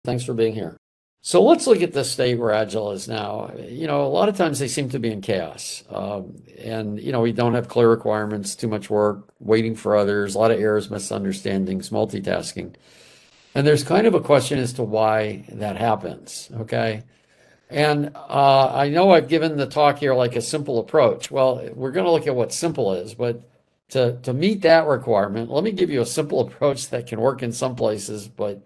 Thanks for being here. So let's look at the state where Agile is now. A lot of times they seem to be in chaos. We don't have clear requirements, too much work, waiting for others, a lot of errors, misunderstandings, multitasking. And there's kind of a question as to why that happens, okay? And I know I've given the talk here like a simple approach. Well, we're going to look at what simple is, but to meet that requirement, let me give you a simple approach that can work in some places, but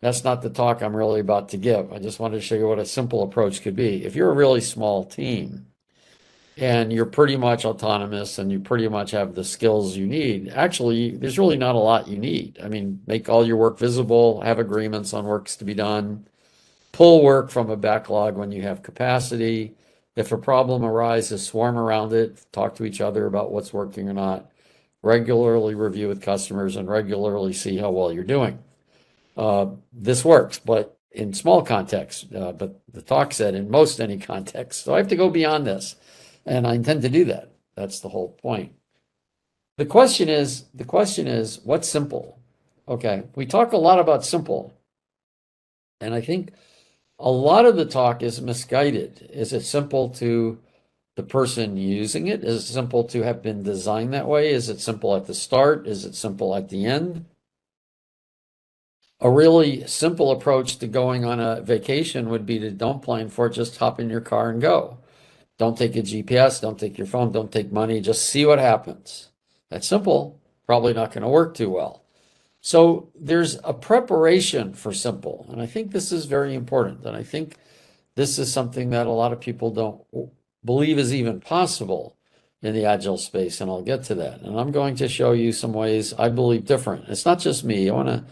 that's not the talk I'm really about to give. I just wanted to show you what a simple approach could be. If you're a really small team and you're pretty much autonomous and you pretty much have the skills you need, actually, there's really not a lot you need. I mean, make all your work visible, have agreements on works to be done, pull work from a backlog when you have capacity. If a problem arises, swarm around it, talk to each other about what's working or not, regularly review with customers, and regularly see how well you're doing. This works, but in small contexts, but the talk said in most any context. So I have to go beyond this, and I intend to do that. That's the whole point. The question is, what's simple? Okay, we talk a lot about simple, and I think a lot of the talk is misguided. Is it simple to the person using it? Is it simple to have been designed that way? Is it simple at the start? Is it simple at the end? A really simple approach to going on a vacation would be to don't plan for it, just hop in your car and go. Don't take a GPS, don't take your phone, don't take money, just see what happens. That's simple, probably not going to work too well. So there's a preparation for simple, and I think this is very important. And I think this is something that a lot of people don't believe is even possible in the Agile space, and I'll get to that. And I'm going to show you some ways I believe different. It's not just me. I'm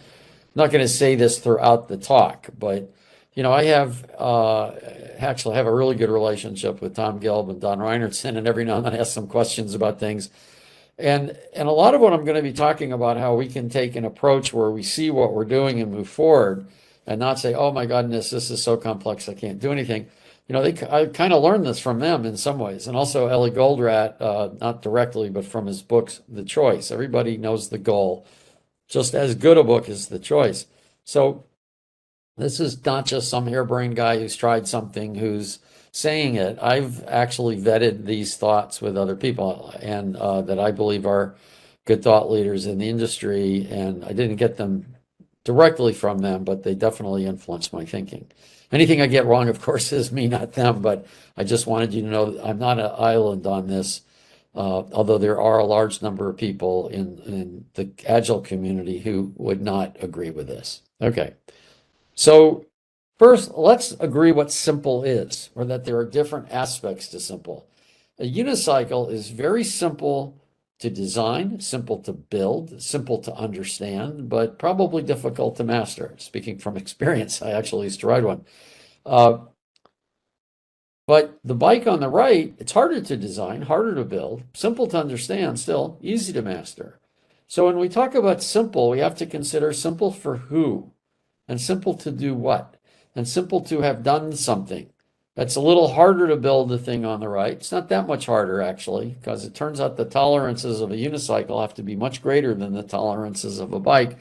not going to say this throughout the talk, but I have actually have a really good relationship with Tom Gelb and Don Reinertson, and every now and then I ask some questions about things. And a lot of what I'm going to be talking about, how we can take an approach where we see what we're doing and move forward, and not say, "Oh my goodness, this is so complex, I can't do anything." I kind of learned this from them in some ways, and also Ellie Goldratt, not directly, but from his books, The Choice. Everybody knows the goal. Just as good a book as The Choice. So this is not just some harebrained guy who's tried something who's saying it. I've actually vetted these thoughts with other people, and that I believe are good thought leaders in the industry. And I didn't get them directly from them, but they definitely influenced my thinking. Anything I get wrong, of course, is me, not them. But I just wanted you to know I'm not an island on this. Although there are a large number of people in the Agile community who would not agree with this. Okay, so first, let's agree what simple is, or that there are different aspects to simple. A unicycle is very simple to design, simple to build, simple to understand, but probably difficult to master. Speaking from experience, I actually used to ride one. But the bike on the right, it's harder to design, harder to build, simple to understand, still easy to master. So when we talk about simple, we have to consider simple for who, and simple to do what, and simple to have done something. That's a little harder to build the thing on the right. It's not that much harder, actually, because it turns out the tolerances of a unicycle have to be much greater than the tolerances of a bike,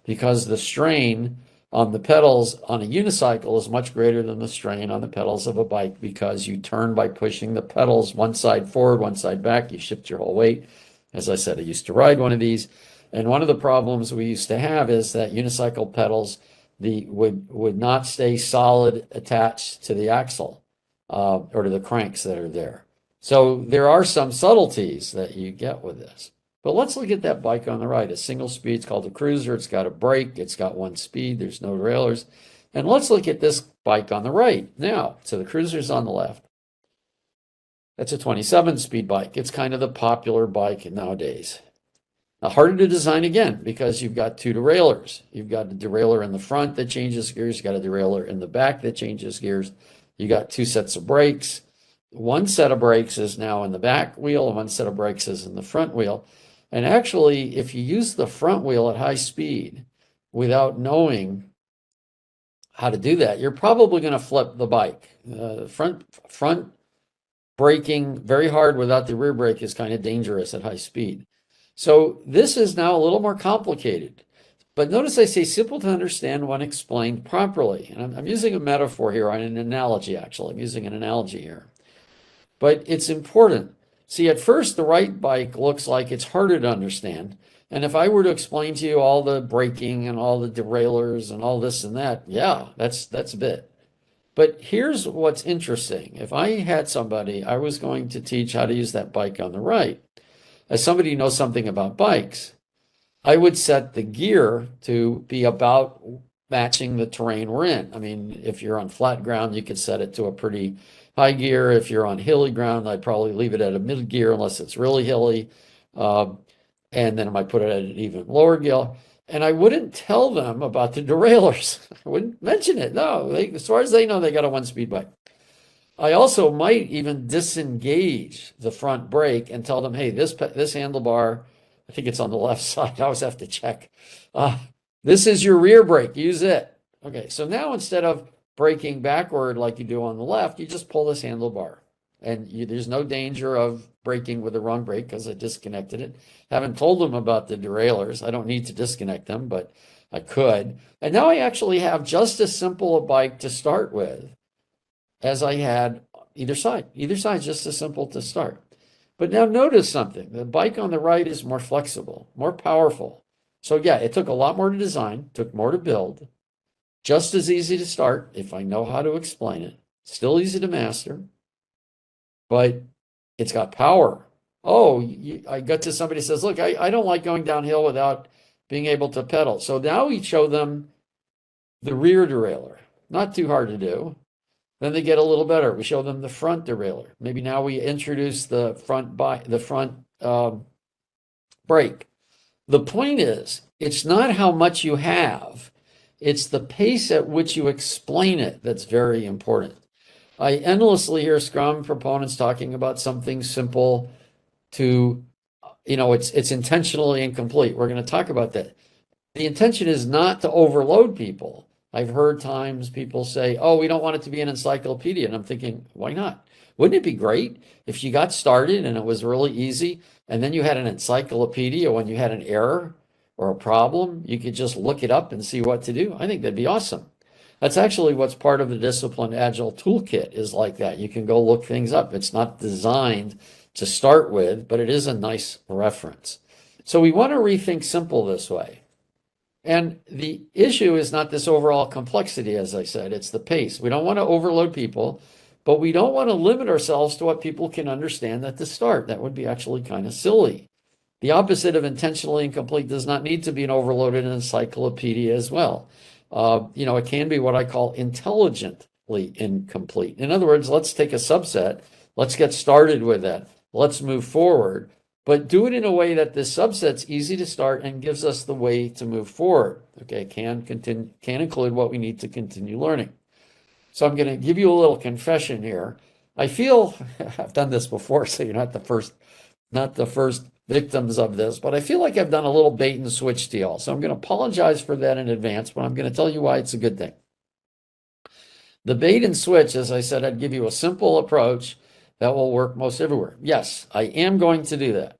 because the strain on the pedals on a unicycle is much greater than the strain on the pedals of a bike, because you turn by pushing the pedals one side forward, one side back. You shift your whole weight. As I said, I used to ride one of these. And one of the problems we used to have is that unicycle pedals would not stay solid attached to the axle or to the cranks that are there. So there are some subtleties that you get with this. But let's look at that bike on the right, a single speed. It's called a cruiser. It's got a brake. It's got one speed. There's no derailleurs. And let's look at this bike on the right now. So the cruiser's on the left. That's a 27-speed bike. It's kind of the popular bike nowadays. Now, harder to design again, because you've got two derailleurs. You've got a derailleur in the front that changes gears. You've got a derailleur in the back that changes gears. You got two sets of brakes. One set of brakes is now in the back wheel, and one set of brakes is in the front wheel. And actually, if you use the front wheel at high speed without knowing how to do that, you're probably going to flip the bike. Front braking very hard without the rear brake is kind of dangerous at high speed. So this is now a little more complicated. But notice I say simple to understand when explained properly. And I'm using a metaphor here, an analogy, actually. I'm using an analogy here. But it's important. See, at first, the right bike looks like it's harder to understand. And if I were to explain to you all the braking and all the derailleurs and all this and that, yeah, that's a bit. But here's what's interesting. If I had somebody, I was going to teach how to use that bike on the right. As somebody who knows something about bikes, I would set the gear to be about matching the terrain we're in. I mean, if you're on flat ground, you could set it to a pretty high gear. If you're on hilly ground, I'd probably leave it at a mid gear unless it's really hilly. And then I might put it at an even lower gear. And I wouldn't tell them about the derailleurs. I wouldn't mention it. No, as far as they know, they got a one-speed bike. I also might even disengage the front brake and tell them, hey, this handlebar, I think it's on the left side. I always have to check. This is your rear brake. Use it. Okay, so now instead of braking backward like you do on the left, you just pull this handlebar. And there's no danger of braking with the wrong brake because I disconnected it. Haven't told them about the derailleurs. I don't need to disconnect them, but I could. And now I actually have just as simple a bike to start with as I had either side. Either side is just as simple to start. But now notice something. The bike on the right is more flexible, more powerful. So yeah, it took a lot more to design, took more to build. Just as easy to start if I know how to explain it. Still easy to master, but it's got power. Oh, I got to somebody who says, look, I don't like going downhill without being able to pedal. So now we show them the rear derailleur. Not too hard to do. Then they get a little better. We show them the front derailleur. Maybe now we introduce the front brake. The point is, it's not how much you have. It's the pace at which you explain it that's very important. I endlessly hear Scrum proponents talking about something simple to, it's intentionally incomplete. We're going to talk about that. The intention is not to overload people. I've heard times people say, oh, we don't want it to be an encyclopedia. And I'm thinking, why not? Wouldn't it be great if you got started and it was really easy, and then you had an encyclopedia when you had an error or a problem, you could just look it up and see what to do? I think that'd be awesome. That's actually what's part of the Disciplined Agile Toolkit is like that. You can go look things up. It's not designed to start with, but it is a nice reference. So we want to rethink simple this way. And the issue is not this overall complexity, as I said, it's the pace. We don't want to overload people, but we don't want to limit ourselves to what people can understand at the start. That would be actually kind of silly. The opposite of intentionally incomplete does not need to be an overloaded encyclopedia as well. It can be what I call intelligently incomplete. In other words, let's take a subset, let's get started with that, let's move forward, but do it in a way that this subset's easy to start and gives us the way to move forward. Okay, can include what we need to continue learning. So I'm going to give you a little confession here. I feel I've done this before, so you're not the first victims of this, but I feel like I've done a little bait and switch to y'all. So I'm going to apologize for that in advance, but I'm going to tell you why it's a good thing. The bait and switch, as I said, I'd give you a simple approach that will work most everywhere. Yes, I am going to do that.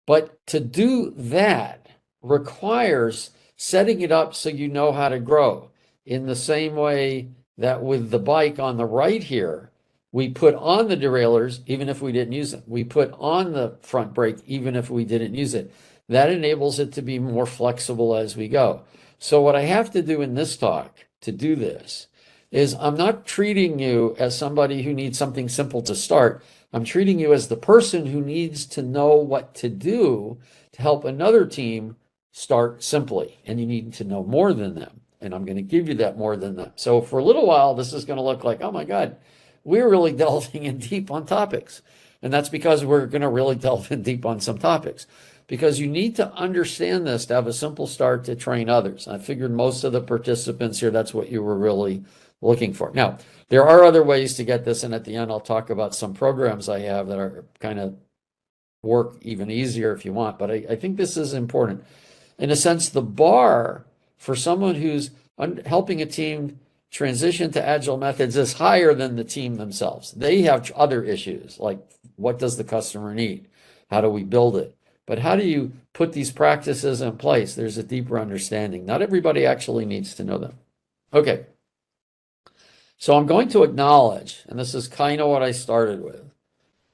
But to do that requires setting it up so you know how to grow. In the same way that with the bike on the right here, we put on the derailleurs even if we didn't use it. We put on the front brake even if we didn't use it. That enables it to be more flexible as we go. So what I have to do in this talk to do this is I'm not treating you as somebody who needs something simple to start. I'm treating you as the person who needs to know what to do to help another team start simply. And you need to know more than them. And I'm going to give you that more than them. So for a little while, this is going to look like, oh my God, we're really delving in deep on topics. And that's because we're going to really delve in deep on some topics. Because you need to understand this to have a simple start to train others. I figured most of the participants here, that's what you were really looking for. Now, there are other ways to get this, and at the end I'll talk about some programs I have that are kind of work even easier if you want, but I think this is important. In a sense, the bar for someone who's helping a team transition to agile methods is higher than the team themselves. They have other issues, like what does the customer need? How do we build it? But how do you put these practices in place? There's a deeper understanding. Not everybody actually needs to know them. Okay. So I'm going to acknowledge, and this is kind of what I started with,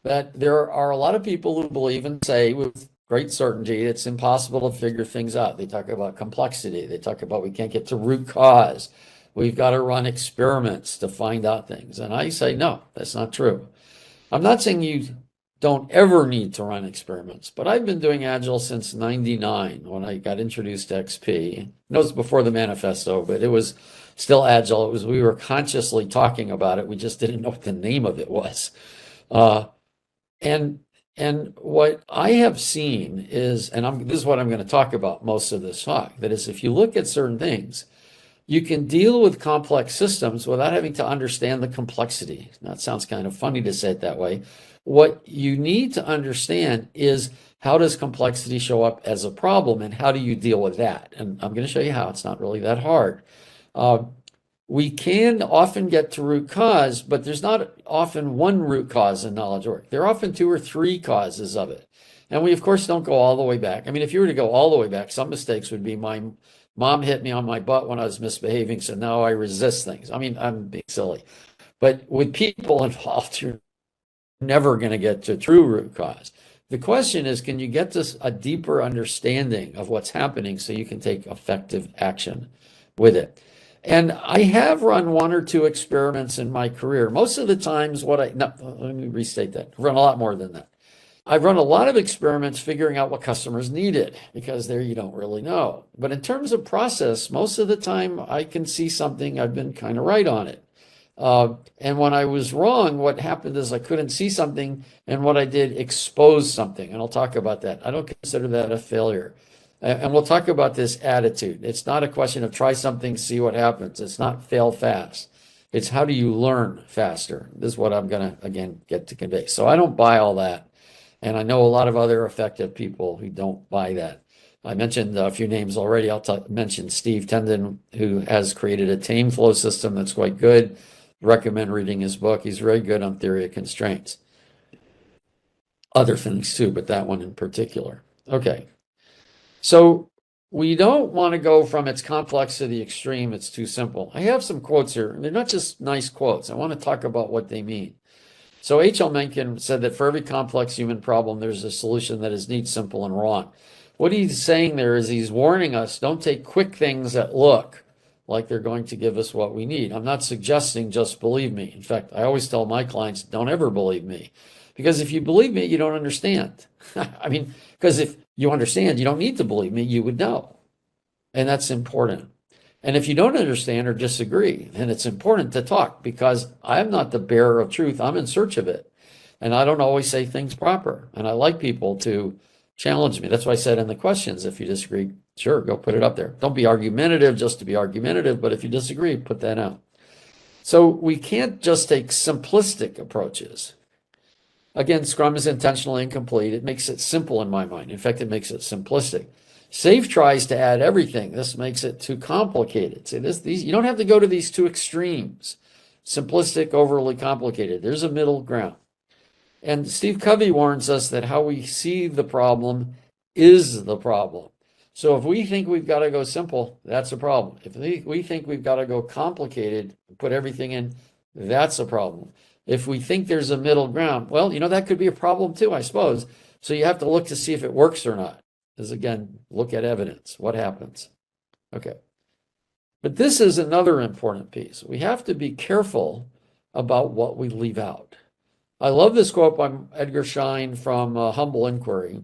that there are a lot of people who believe and say with great certainty it's impossible to figure things out. They talk about complexity. They talk about we can't get to root cause. We've got to run experiments to find out things. And I say, no, that's not true. I'm not saying you don't ever need to run experiments, but I've been doing Agile since 99 when I got introduced to XP. It was before the manifesto, but it was still Agile. It was, we were consciously talking about it. We just didn't know what the name of it was. And what I have seen is, and this is what I'm going to talk about most of this talk, that is, if you look at certain things, you can deal with complex systems without having to understand the complexity. That sounds kind of funny to say it that way. What you need to understand is how does complexity show up as a problem and how do you deal with that? And I'm going to show you how. It's not really that hard. We can often get to root cause, but there's not often one root cause in knowledge work. There are often 2 or 3 causes of it. And we, of course, don't go all the way back. I mean, if you were to go all the way back, some mistakes would be my mom hit me on my butt when I was misbehaving, so now I resist things. I mean, I'm being silly. But with people involved, you're never going to get to true root cause. The question is, can you get to a deeper understanding of what's happening so you can take effective action with it? And I have run 1 or 2 experiments in my career. Most of the times let me restate that. I've run a lot more than that. I've run a lot of experiments figuring out what customers needed, because there you don't really know. But in terms of process, most of the time I can see something, I've been kind of right on it. And when I was wrong, what happened is I couldn't see something, and what I did exposed something. And I'll talk about that. I don't consider that a failure. And we'll talk about this attitude. It's not a question of try something, see what happens. It's not fail fast. It's how do you learn faster? This is what I'm going to, again, get to convey. So I don't buy all that. And I know a lot of other effective people who don't buy that. I mentioned a few names already. I'll mention Steve Tendon, who has created a tame flow system that's quite good. Recommend reading his book. He's very good on theory of constraints. Other things too, but that one in particular. Okay. So we don't want to go from it's complex to the extreme, it's too simple. I have some quotes here, and they're not just nice quotes. I want to talk about what they mean. So H.L. Mencken said that for every complex human problem, there's a solution that is neat, simple, and wrong. What he's saying there is he's warning us, don't take quick things that look like they're going to give us what we need. I'm not suggesting just believe me. In fact, I always tell my clients, don't ever believe me. Because if you believe me, you don't understand. I mean, because if you understand, you don't need to believe me, you would know. And that's important. And if you don't understand or disagree, then it's important to talk, because I'm not the bearer of truth. I'm in search of it. And I don't always say things proper. And I like people to challenge me. That's why I said in the questions, if you disagree, sure, go put it up there. Don't be argumentative just to be argumentative, but if you disagree, put that out. So we can't just take simplistic approaches. Again, Scrum is intentionally incomplete. It makes it simple in my mind. In fact, it makes it simplistic. SAFe tries to add everything. This makes it too complicated. See, you don't have to go to these 2 extremes. Simplistic, overly complicated. There's a middle ground. And Steve Covey warns us that how we see the problem is the problem. So if we think we've got to go simple, that's a problem. If we think we've got to go complicated, put everything in, that's a problem. If we think there's a middle ground, well, that could be a problem too, I suppose. So you have to look to see if it works or not. Because again, look at evidence. What happens? Okay. But this is another important piece. We have to be careful about what we leave out. I love this quote by Edgar Schein from Humble Inquiry.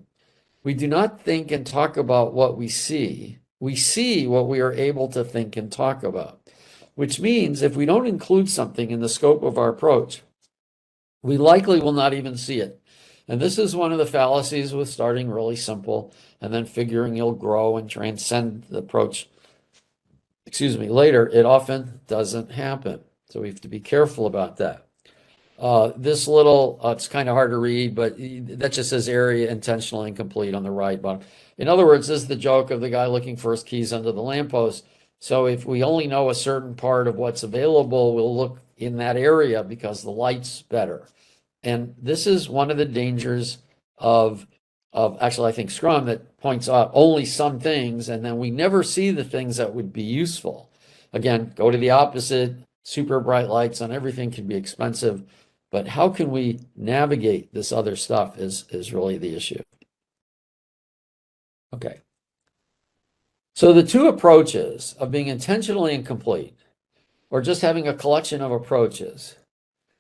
We do not think and talk about what we see. We see what we are able to think and talk about, which means if we don't include something in the scope of our approach, we likely will not even see it. And this is one of the fallacies with starting really simple and then figuring you'll grow and transcend the approach. Later, it often doesn't happen. So we have to be careful about that. This little, it's kind of hard to read, but that just says area intentionally incomplete on the right bottom. In other words, this is the joke of the guy looking for his keys under the lamppost. So if we only know a certain part of what's available, we'll look in that area because the light's better. And this is one of the dangers of of actually, I think, Scrum that points out only some things, and then we never see the things that would be useful. Again, go to the opposite. Super bright lights on everything can be expensive, but how can we navigate this other stuff is really the issue. Okay. So the two approaches of being intentionally incomplete or just having a collection of approaches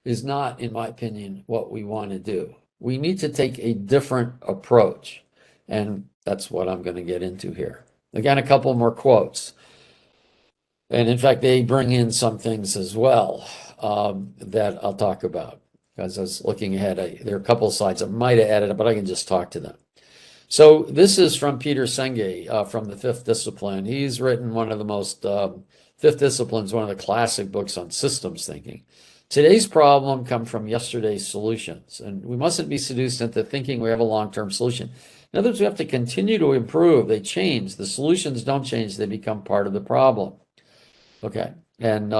is not, in my opinion, what we want to do. We need to take a different approach. And that's what I'm going to get into here. Again, a couple more quotes. And in fact, they bring in some things as well that I'll talk about. Because I was looking ahead, there are a couple of slides I might have added, but I can just talk to them. So this is from Peter Senge from the Fifth Discipline. He's written one of the most, Fifth Discipline is one of the classic books on systems thinking. Today's problem come from yesterday's solutions, and we mustn't be seduced into thinking we have a long-term solution. In other words, we have to continue to improve. They change. The solutions don't change. They become part of the problem. Okay. And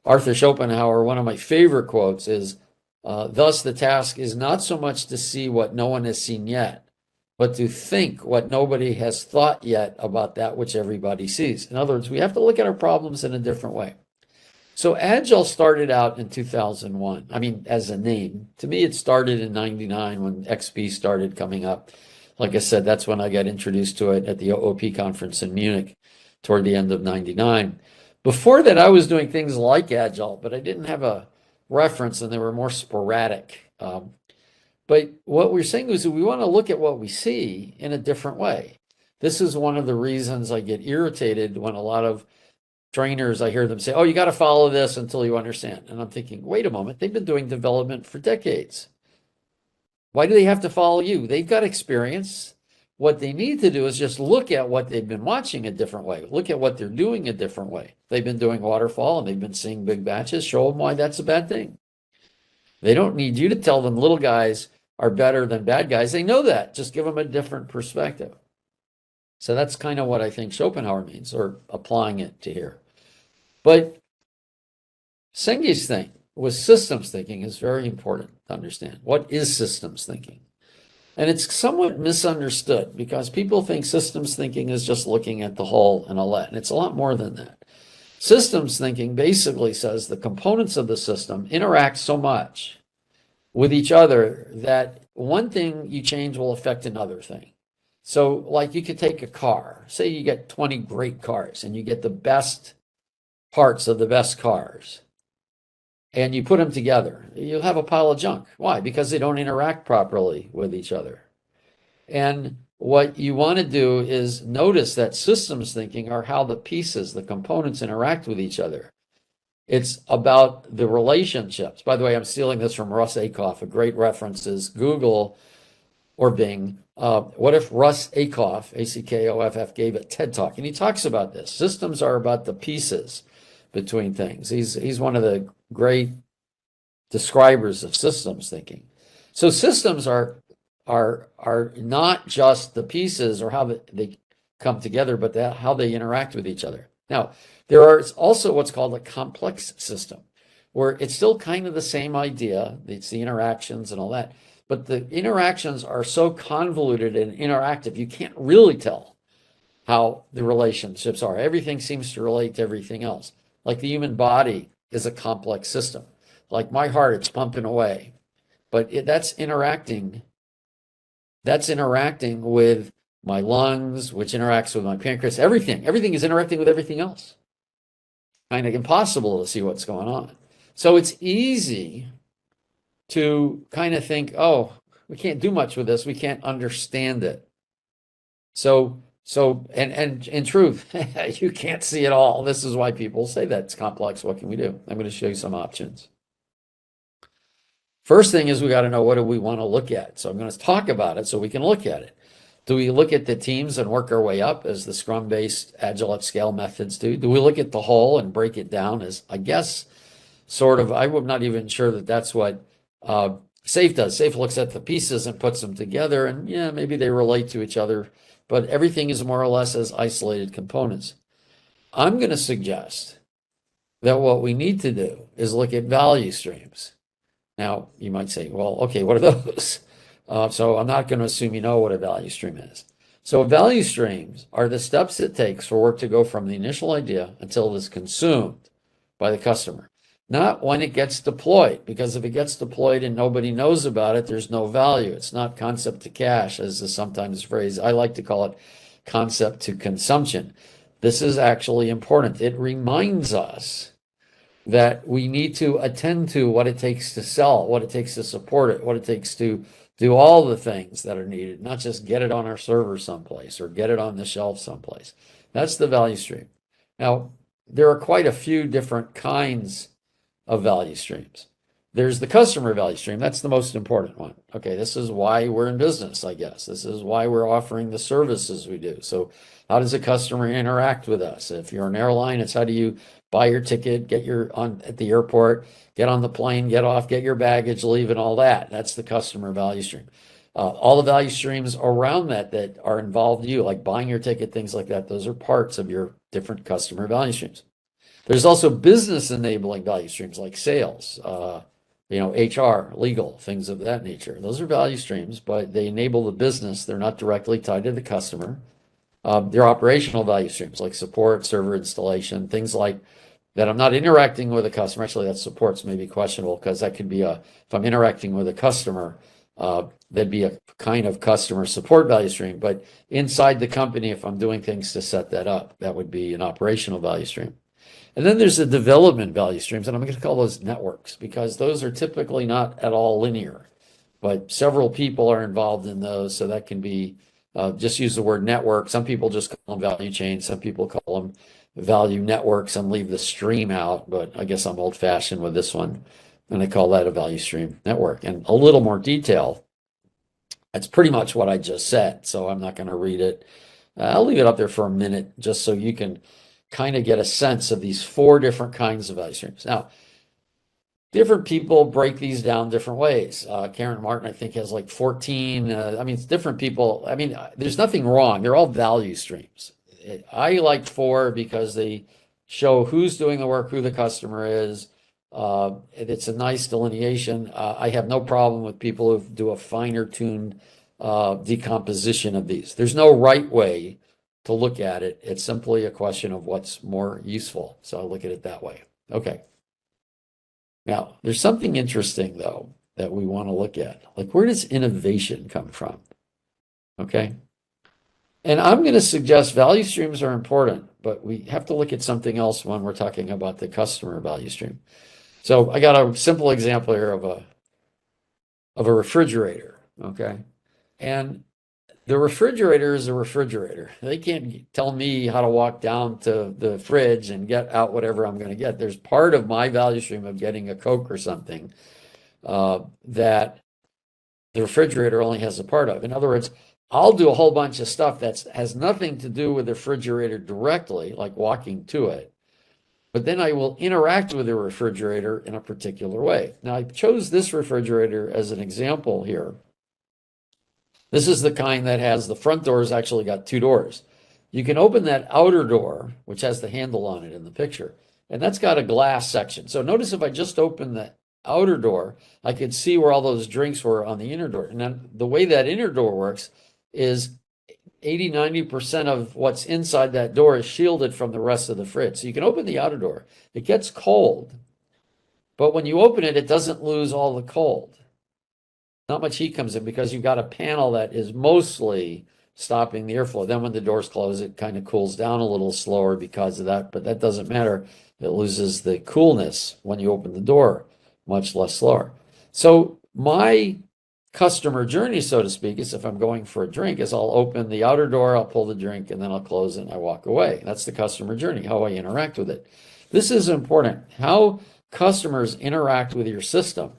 Arthur Schopenhauer, one of my favorite quotes is, thus the task is not so much to see what no one has seen yet, but to think what nobody has thought yet about that which everybody sees. In other words, we have to look at our problems in a different way. So Agile started out in 2001. I mean, as a name. To me, it started in 99 when XP started coming up. Like I said, that's when I got introduced to it at the OOP conference in Munich toward the end of 99. Before that, I was doing things like Agile, but I didn't have a reference and they were more sporadic. But what we're saying is that we want to look at what we see in a different way. This is one of the reasons I get irritated when a lot of trainers, I hear them say, oh, you got to follow this until you understand. And I'm thinking, wait a moment, they've been doing development for decades. Why do they have to follow you? They've got experience. What they need to do is just look at what they've been watching a different way. Look at what they're doing a different way. They've been doing waterfall and they've been seeing big batches. Show them why that's a bad thing. They don't need you to tell them little guys are better than bad guys. They know that. Just give them a different perspective. So that's kind of what I think Schopenhauer means, or applying it to here. But Senge's thing with systems thinking is very important to understand. What is systems thinking? And it's somewhat misunderstood because people think systems thinking is just looking at the whole and all that. And it's a lot more than that. Systems thinking basically says the components of the system interact so much with each other that one thing you change will affect another thing. So like you could take a car, say you get 20 great cars and you get the best parts of the best cars and you put them together, you'll have a pile of junk. Why? Because they don't interact properly with each other. And what you want to do is notice that systems thinking are how the pieces, the components interact with each other. It's about the relationships. By the way, I'm stealing this from Russ Akoff. A great reference is Google or Bing. What if Russ Akoff, A-C-K-O-F-F, gave a TED Talk? And he talks about this. Systems are about the pieces between things. He's one of the great describers of systems thinking. So systems are not just the pieces or how they come together, but how they interact with each other. Now, there are also what's called a complex system, where it's still kind of the same idea. It's the interactions and all that, but the interactions are so convoluted and interactive, you can't really tell how the relationships are. Everything seems to relate to everything else. Like the human body is a complex system. Like my heart, it's pumping away, but that's interacting. That's interacting with my lungs, which interacts with my pancreas. Everything is interacting with everything else. Kind of impossible to see what's going on. So it's easy to kind of think, oh, we can't do much with this. We can't understand it. So in truth, you can't see it all. This is why people say that it's complex. What can we do? I'm going to show you some options. First thing is we got to know, what do we want to look at? So I'm going to talk about it so we can look at it. Do we look at the teams and work our way up as the Scrum-based Agile at Scale methods do? Do we look at the whole and break it down as, I guess, sort of, I'm not even sure that that's what SAFe does. SAFe looks at the pieces and puts them together, and yeah, maybe they relate to each other, but everything is more or less as isolated components. I'm going to suggest that what we need to do is look at value streams. Now, you might say, well, okay, what are those? So I'm not going to assume you know what a value stream is. So value streams are the steps it takes for work to go from the initial idea until it is consumed by the customer. Not when it gets deployed, because if it gets deployed and nobody knows about it, there's no value. It's not concept to cash, as is sometimes phrased. I like to call it concept to consumption. This is actually important. It reminds us that we need to attend to what it takes to sell, what it takes to support it, what it takes to do all the things that are needed, not just get it on our server someplace or get it on the shelf someplace. That's the value stream. Now, there are quite a few different kinds of value streams. There's the customer value stream. That's the most important one. Okay, this is why we're in business, I guess. This is why we're offering the services we do. So how does a customer interact with us? If you're an airline, it's how do you buy your ticket, get your on at the airport, get on the plane, get off, get your baggage, leave, and all that. That's the customer value stream. All the value streams around that that are involved in you, like buying your ticket, things like that, those are parts of your different customer value streams. There's also business enabling value streams like sales, HR, legal, things of that nature. Those are value streams, but they enable the business. They're not directly tied to the customer. They're operational value streams like support, server installation, things like that. I'm not interacting with a customer. Actually, that support's maybe questionable because that could be if I'm interacting with a customer, that'd be a kind of customer support value stream. But inside the company, if I'm doing things to set that up, that would be an operational value stream. And then there's the development value streams, and I'm going to call those networks because those are typically not at all linear, but several people are involved in those. So that can be, just use the word network. Some people just call them value chains. Some people call them value networks and leave the stream out, but I guess I'm old fashioned with this one. And I call that a value stream network. And a little more detail, that's pretty much what I just said. So I'm not going to read it. I'll leave it up there for a minute just so you can kind of get a sense of these four different kinds of value streams. Now, different people break these down different ways. Karen Martin, I think, has like 14. It's different people. There's nothing wrong. They're all value streams. I like four because they show who's doing the work, who the customer is. It's a nice delineation. I have no problem with people who do a finer tuned decomposition of these. There's no right way to look at it. It's simply a question of what's more useful. So I'll look at it that way. Okay. Now, there's something interesting, though, that we want to look at. Like, where does innovation come from? Okay. And I'm going to suggest value streams are important, but we have to look at something else when we're talking about the customer value stream. So I got a simple example here of a refrigerator. Okay. And the refrigerator is a refrigerator. They can't tell me how to walk down to the fridge and get out whatever I'm going to get. There's part of my value stream of getting a Coke or something that the refrigerator only has a part of. In other words, I'll do a whole bunch of stuff that has nothing to do with the refrigerator directly, like walking to it. But then I will interact with the refrigerator in a particular way. Now, I chose this refrigerator as an example here. This is the kind that has the front door's actually got two doors. You can open that outer door, which has the handle on it in the picture, and that's got a glass section. So notice if I just open the outer door, I could see where all those drinks were on the inner door. And then the way that inner door works is 80–90% of what's inside that door is shielded from the rest of the fridge. So you can open the outer door. It gets cold, but when you open it, it doesn't lose all the cold. Not much heat comes in because you've got a panel that is mostly stopping the airflow. Then when the doors close, it kind of cools down a little slower because of that, but that doesn't matter. It loses the coolness when you open the door, much less slower. So my customer journey, so to speak, is if I'm going for a drink, is I'll open the outer door, I'll pull the drink, and then I'll close it and I walk away. That's the customer journey, how I interact with it. This is important. How customers interact with your system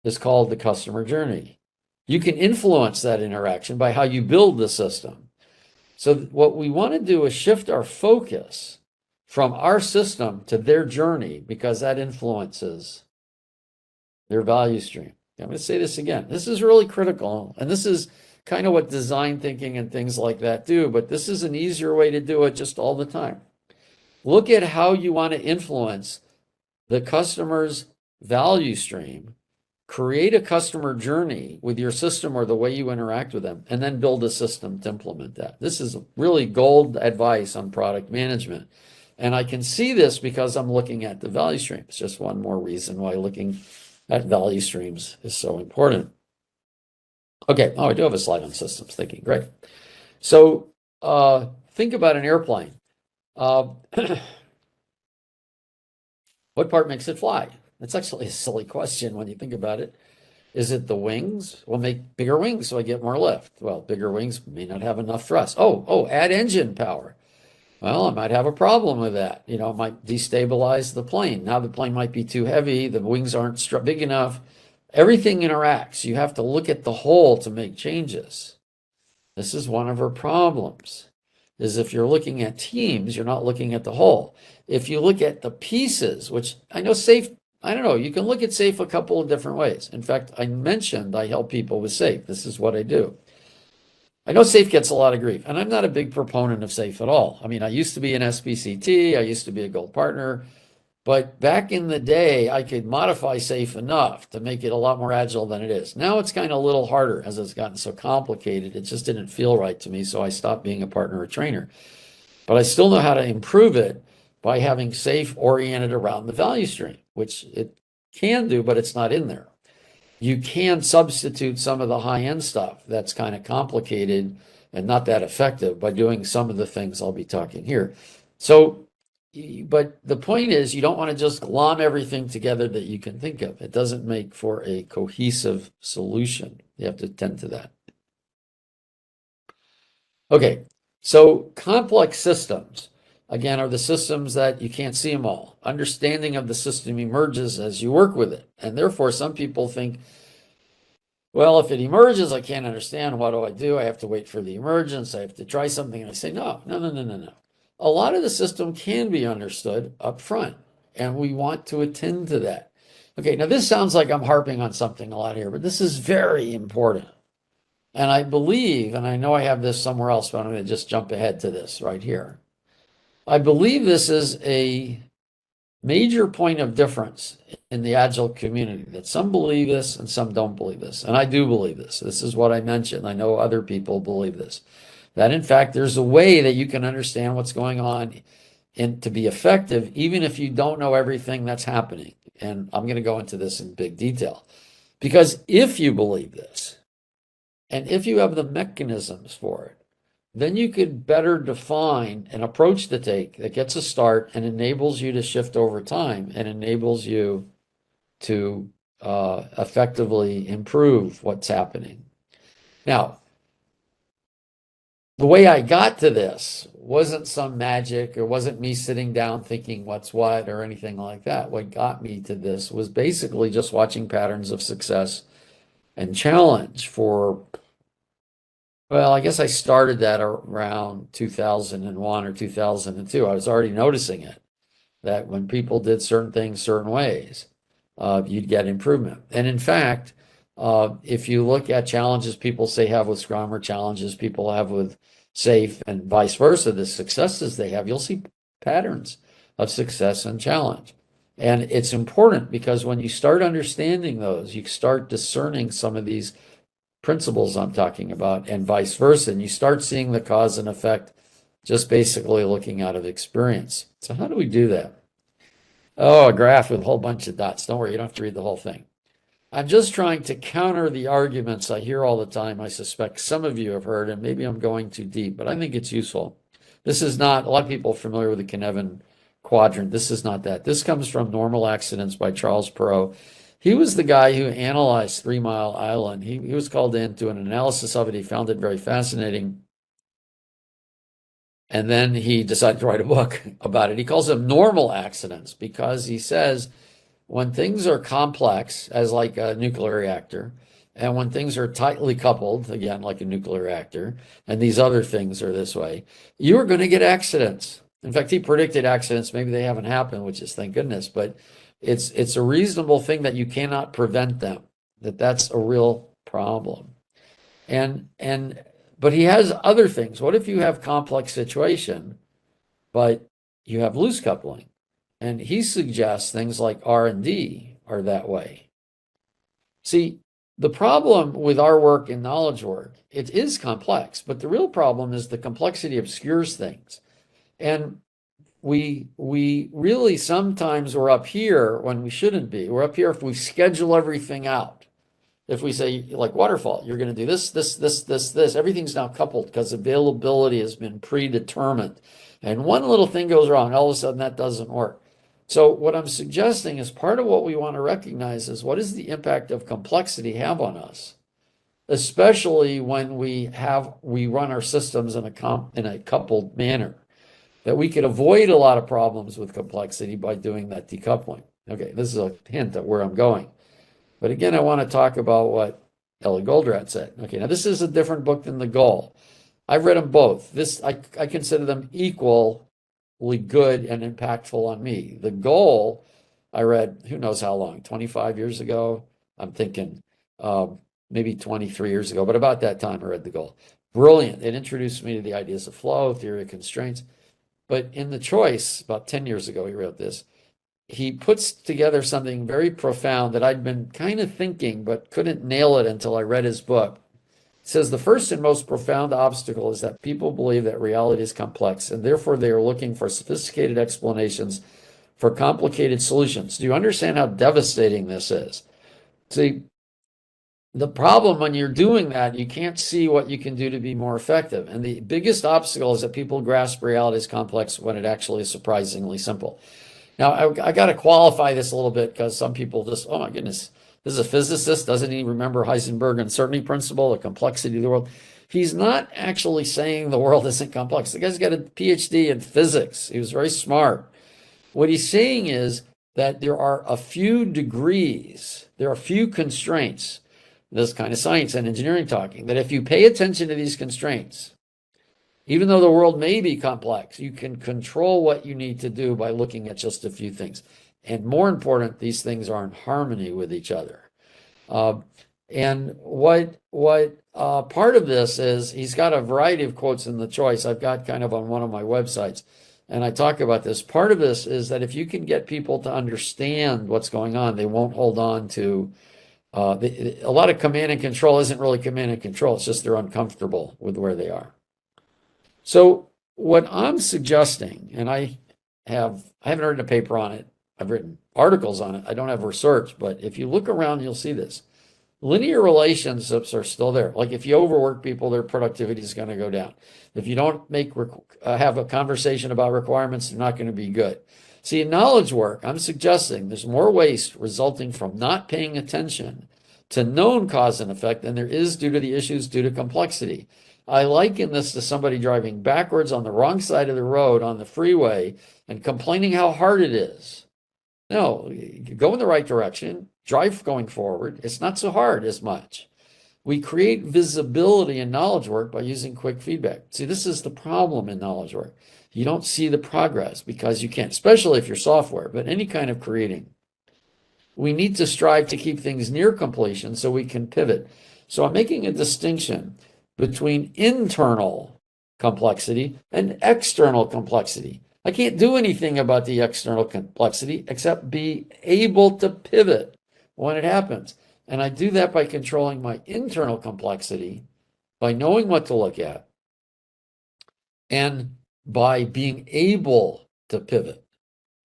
is called the customer journey. You can influence that interaction by how you build the system. So what we want to do is shift our focus from our system to their journey because that influences their value stream. I'm going to say this again. This is really critical, and this is kind of what design thinking and things like that do, but this is an easier way to do it just all the time. Look at how you want to influence the customer's value stream create a customer journey with your system or the way you interact with them, and then build a system to implement that. This is really gold advice on product management. And I can see this because I'm looking at the value streams. Just one more reason why looking at value streams is so important. Okay, oh, I do have a slide on systems thinking, great. So think about an airplane. What part makes it fly? That's actually a silly question when you think about it. Is it the wings? Well, make bigger wings so I get more lift. Well, bigger wings may not have enough thrust. Add engine power. Well, I might have a problem with that. You know, it might destabilize the plane. Now the plane might be too heavy. The wings aren't big enough. Everything interacts. You have to look at the whole to make changes. This is one of our problems, is if you're looking at teams, you're not looking at the whole. If you look at the pieces, which I know SAFe, I don't know, you can look at SAFe a couple of different ways. In fact, I mentioned I help people with SAFe. This is what I do. I know SAFe gets a lot of grief, and I'm not a big proponent of SAFe at all. I mean, I used to be an SBCT, I used to be a gold partner, but back in the day, I could modify SAFe enough to make it a lot more agile than it is. Now it's kind of a little harder as it's gotten so complicated. It just didn't feel right to me, so I stopped being a partner or trainer. But I still know how to improve it by having SAFe oriented around the value stream, which it can do, but it's not in there. You can substitute some of the high-end stuff that's kind of complicated and not that effective by doing some of the things I'll be talking here. So, but the point is, you don't want to just glom everything together that you can think of. It doesn't make for a cohesive solution. You have to tend to that. Okay, so complex systems, again, are the systems that you can't see them all. Understanding of the system emerges as you work with it. And therefore, some people think, well, if it emerges, I can't understand. What do I do? I have to wait for the emergence. I have to try something. And I say, no. A lot of the system can be understood up front, and we want to attend to that. Okay, now this sounds like I'm harping on something a lot here, but this is very important. And I believe, and I know I have this somewhere else, but I'm going to just jump ahead to this right here. I believe this is a major point of difference in the Agile community, that some believe this and some don't believe this. And I do believe this. This is what I mentioned. I know other people believe this. That in fact, there's a way that you can understand what's going on and to be effective, even if you don't know everything that's happening. And I'm going to go into this in big detail. Because if you believe this, and if you have the mechanisms for it, then you could better define an approach to take that gets a start and enables you to shift over time and enables you to effectively improve what's happening. Now, the way I got to this wasn't some magic, or wasn't me sitting down thinking what's what or anything like that. What got me to this was basically just watching patterns of success and challenge for, well, I guess I started that around 2001 or 2002. I was already noticing it, that when people did certain things certain ways, you'd get improvement. And in fact, if you look at challenges people say have with Scrum or challenges people have with SAFe and vice versa, the successes they have, you'll see patterns of success and challenge. And it's important because when you start understanding those, you start discerning some of these principles I'm talking about and vice versa, and you start seeing the cause and effect just basically looking out of experience. So how do we do that? Oh, a graph with a whole bunch of dots. Don't worry, you don't have to read the whole thing. I'm just trying to counter the arguments I hear all the time. I suspect some of you have heard, and maybe I'm going too deep, but I think it's useful. This is not, a lot of people are familiar with the Kinevin Quadrant. This is not that. This comes from Normal Accidents by Charles Perrow. He was the guy who analyzed 3 Mile Island. He was called in to an analysis of it. He found it very fascinating. And then he decided to write a book about it. He calls them normal accidents because he says when things are complex, as like a nuclear reactor, and when things are tightly coupled, again, like a nuclear reactor, and these other things are this way, you are going to get accidents. In fact, he predicted accidents. Maybe they haven't happened, which is thank goodness, but it's a reasonable thing that you cannot prevent them, that's a real problem. But he has other things. What if you have complex situation, but you have loose coupling? And he suggests things like R&D are that way. See, the problem with our work in knowledge work, it is complex, but the real problem is the complexity obscures things. And we really sometimes we're up here when we shouldn't be. We're up here if we schedule everything out. If we say, like waterfall, you're going to do this, everything's now coupled because availability has been predetermined. And one little thing goes wrong, all of a sudden that doesn't work. So what I'm suggesting is part of what we want to recognize is what does the impact of complexity have on us? Especially when we run our systems in a coupled manner, that we could avoid a lot of problems with complexity by doing that decoupling. Okay, this is a hint at where I'm going. But again, I want to talk about what Ellie Goldratt said. Okay, now this is a different book than The Goal. I've read them both. I consider them equally good and impactful on me. The Goal, I read, who knows how long, 25 years ago? I'm thinking maybe 23 years ago, but about that time I read The Goal. Brilliant. It introduced me to the ideas of flow, theory of constraints. But in The Choice, about 10 years ago, he wrote this. He puts together something very profound that I'd been kind of thinking, but couldn't nail it until I read his book. It says the first and most profound obstacle is that people believe that reality is complex, and therefore they are looking for sophisticated explanations for complicated solutions. Do you understand how devastating this is? See, the problem when you're doing that, you can't see what you can do to be more effective. And the biggest obstacle is that people grasp reality as complex when it actually is surprisingly simple. Now, I got to qualify this a little bit because some people just, oh my goodness, this is a physicist. Doesn't he remember Heisenberg uncertainty principle, the complexity of the world? He's not actually saying the world isn't complex. The guy's got a PhD in physics. He was very smart. What he's saying is that there are a few degrees, there are a few constraints, this kind of science and engineering talking, that if you pay attention to these constraints, even though the world may be complex, you can control what you need to do by looking at just a few things. And more important, these things are in harmony with each other. And what part of this is, he's got a variety of quotes in The Choice. I've got kind of on one of my websites, and I talk about this. Part of this is that if you can get people to understand what's going on, they won't hold on to a lot of command and control isn't really command and control. It's just they're uncomfortable with where they are. So what I'm suggesting, and I haven't written a paper on it. I've written articles on it. I don't have research, but if you look around, you'll see this. Linear relationships are still there. Like if you overwork people, their productivity is going to go down. If you don't have a conversation about requirements, they're not going to be good. See, in knowledge work, I'm suggesting there's more waste resulting from not paying attention to known cause and effect than there is due to the issues due to complexity. I liken this to somebody driving backwards on the wrong side of the road on the freeway and complaining how hard it is. No, go in the right direction, drive going forward. It's not so hard as much. We create visibility in knowledge work by using quick feedback. See, this is the problem in knowledge work. You don't see the progress because you can't, especially if you're software, but any kind of creating. We need to strive to keep things near completion so we can pivot. So I'm making a distinction between internal complexity and external complexity. I can't do anything about the external complexity except be able to pivot when it happens. And I do that by controlling my internal complexity, by knowing what to look at, and by being able to pivot.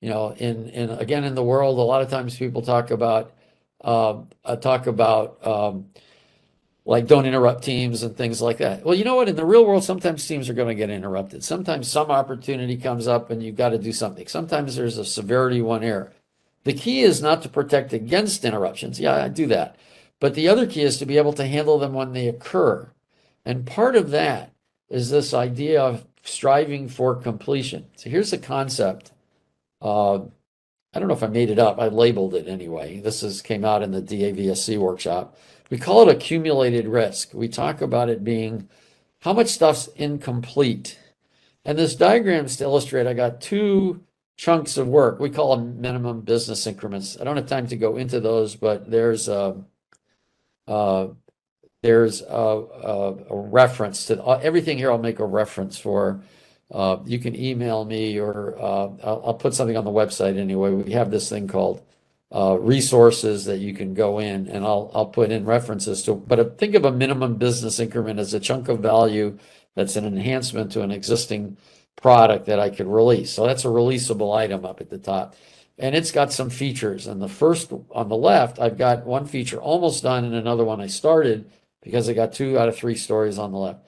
You know, in the world, a lot of times people talk about like don't interrupt teams and things like that. Well, you know what? In the real world, sometimes teams are going to get interrupted. Sometimes some opportunity comes up and you've got to do something. Sometimes there's a severity one error. The key is not to protect against interruptions. Yeah, I do that. But the other key is to be able to handle them when they occur. And part of that is this idea of striving for completion. So here's a concept. I don't know if I made it up. I labeled it anyway. Came out in the DAVSC workshop. We call it accumulated risk. We talk about it being how much stuff's incomplete. And this diagram is to illustrate, I got two chunks of work. We call them minimum business increments. I don't have time to go into those, but there's a reference to everything here. I'll make a reference for. You can email me or I'll put something on the website anyway. We have this thing called resources that you can go in, and I'll put in references to. But think of a minimum business increment as a chunk of value that's an enhancement to an existing product that I could release. So that's a releasable item up at the top. And it's got some features. And the first on the left, I've got one feature almost done and another one I started because I got 2 out of 3 stories on the left.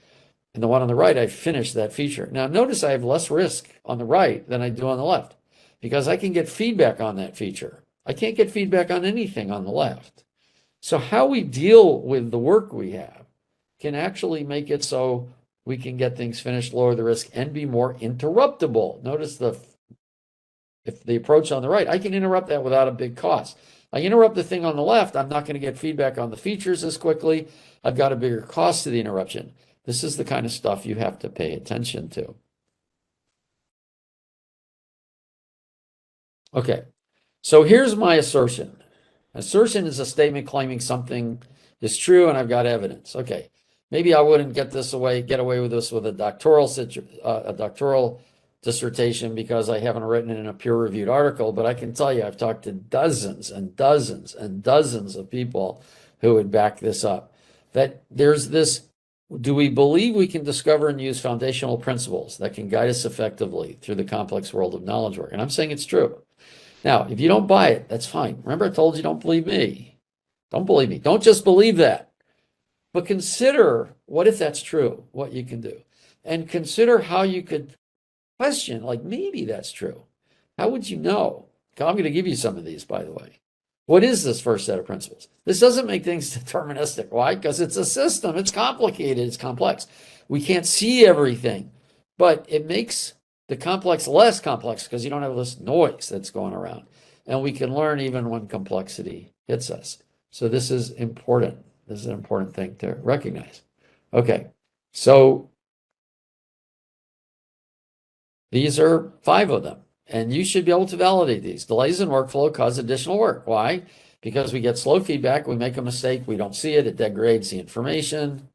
And the one on the right, I finished that feature. Now notice I have less risk on the right than I do on the left because I can get feedback on that feature. I can't get feedback on anything on the left. So how we deal with the work we have can actually make it so we can get things finished, lower the risk, and be more interruptible. Notice if the approach on the right, I can interrupt that without a big cost. I interrupt the thing on the left, I'm not going to get feedback on the features as quickly. I've got a bigger cost to the interruption. This is the kind of stuff you have to pay attention to. Okay, so here's my assertion. Assertion is a statement claiming something is true and I've got evidence. Okay, maybe I wouldn't get away with this with a doctoral dissertation because I haven't written it in a peer-reviewed article, but I can tell you I've talked to dozens and dozens and dozens of people who would back this up. That there's this, do we believe we can discover and use foundational principles that can guide us effectively through the complex world of knowledge work? And I'm saying it's true. Now, if you don't buy it, that's fine. Remember, I told you don't believe me. Don't believe me. Don't just believe that. But consider what if that's true, what you can do. And consider how you could question, like maybe that's true. How would you know? I'm going to give you some of these, by the way. What is this first set of principles? This doesn't make things deterministic. Why? Because it's a system. It's complicated. It's complex. We can't see everything, but it makes the complex less complex because you don't have this noise that's going around. And we can learn even when complexity hits us. So this is important. This is an important thing to recognize. Okay, so these are 5 of them, and you should be able to validate these. Delays in workflow cause additional work. Why? Because we get slow feedback, we make a mistake, we don't see it, it degrades the information.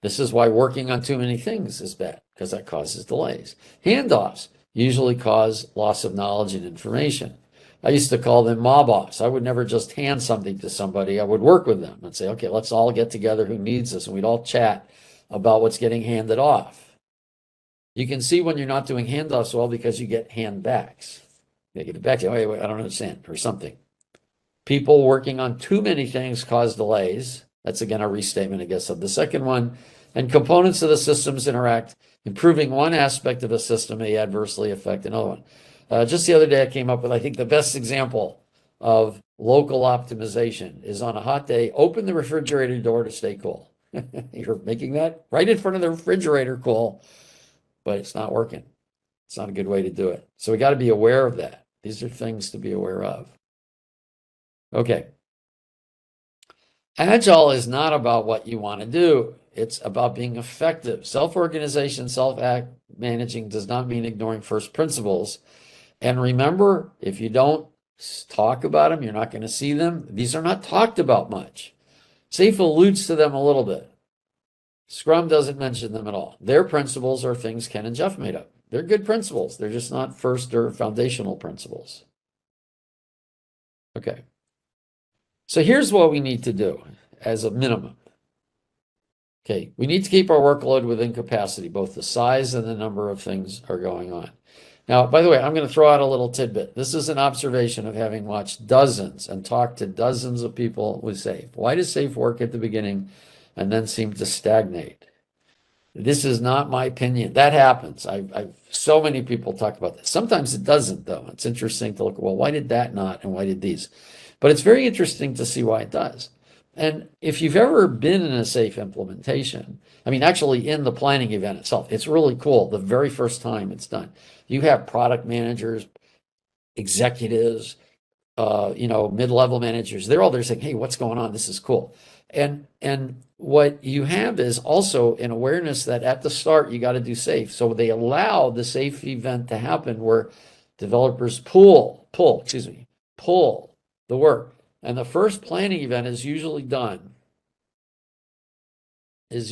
This is why working on too many things is bad, because that causes delays. Handoffs usually cause loss of knowledge and information. I used to call them mob offs. I would never just hand something to somebody. I would work with them and say, okay, let's all get together who needs this, and we'd all chat about what's getting handed off. You can see when you're not doing handoffs well because you get handbacks. They get it back to you, wait, I don't understand, or something. People working on too many things cause delays. That's again a restatement, I guess, of the second one. And components of the systems interact. Improving one aspect of a system may adversely affect another one. Just the other day, I came up with, I think, the best example of local optimization is on a hot day, open the refrigerator door to stay cool. You're making that right in front of the refrigerator cool, but it's not working. It's not a good way to do it. So we got to be aware of that. These are things to be aware of. Okay. Agile is not about what you want to do. It's about being effective. Self-organization, self-managing does not mean ignoring first principles. And remember, if you don't talk about them, you're not going to see them. These are not talked about much. SAFe alludes to them a little bit. Scrum doesn't mention them at all. Their principles are things Ken and Jeff made up. They're good principles. They're just not first or foundational principles. Okay. So here's what we need to do as a minimum. Okay, we need to keep our workload within capacity, both the size and the number of things are going on. Now, by the way, I'm going to throw out a little tidbit. This is an observation of having watched dozens and talked to dozens of people with SAFe. Why does SAFe work at the beginning and then seem to stagnate? This is not my opinion. That happens. I've so many people talk about this. Sometimes it doesn't, though. It's interesting to look, well, why did that not and why did these? But it's very interesting to see why it does. And if you've ever been in a SAFe implementation, I mean, actually in the planning event itself, it's really cool. The very first time it's done, you have product managers, executives, mid-level managers. They're all there saying, hey, what's going on? This is cool. And what you have is also an awareness that at the start, you got to do SAFe. So they allow the SAFe event to happen where developers pull the work. And the first planning event is usually done with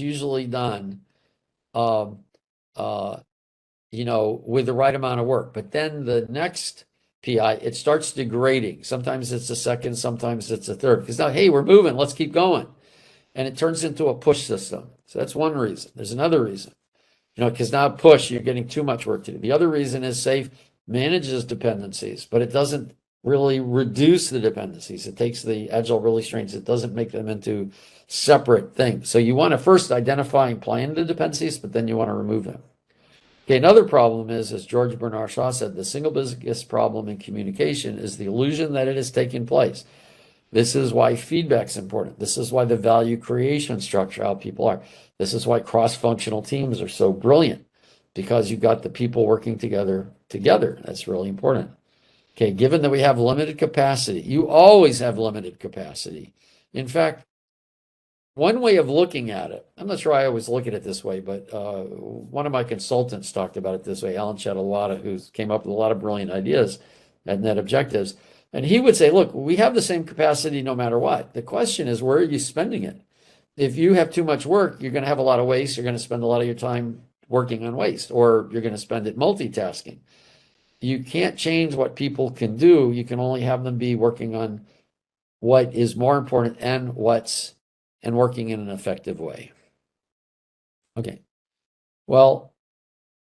the right amount of work. But then the next PI, it starts degrading. Sometimes it's a second, sometimes it's a third. Because now, hey, we're moving, let's keep going. And it turns into a push system. So that's one reason. There's another reason. Because now push, you're getting too much work to do. The other reason is SAFe manages dependencies, but it doesn't really reduce the dependencies. It takes the agile really strange. It doesn't make them into separate things. So you want to first identify and plan the dependencies, but then you want to remove them. Okay, another problem is, as George Bernard Shaw said, the single biggest problem in communication is the illusion that it is taking place. This is why feedback's important. This is why the value creation structure, how people are. This is why cross-functional teams are so brilliant, because you've got the people working together. That's really important. Okay, given that we have limited capacity, you always have limited capacity. In fact, one way of looking at it, I'm not sure I always look at it this way, but one of my consultants talked about it this way, Alan Chadalwada, who came up with a lot of brilliant ideas and net objectives. And he would say, look, we have the same capacity no matter what. The question is, where are you spending it? If you have too much work, you're going to have a lot of waste. You're going to spend a lot of your time working on waste, or you're going to spend it multitasking. You can't change what people can do. You can only have them be working on what is more important and working in an effective way. Okay. Well,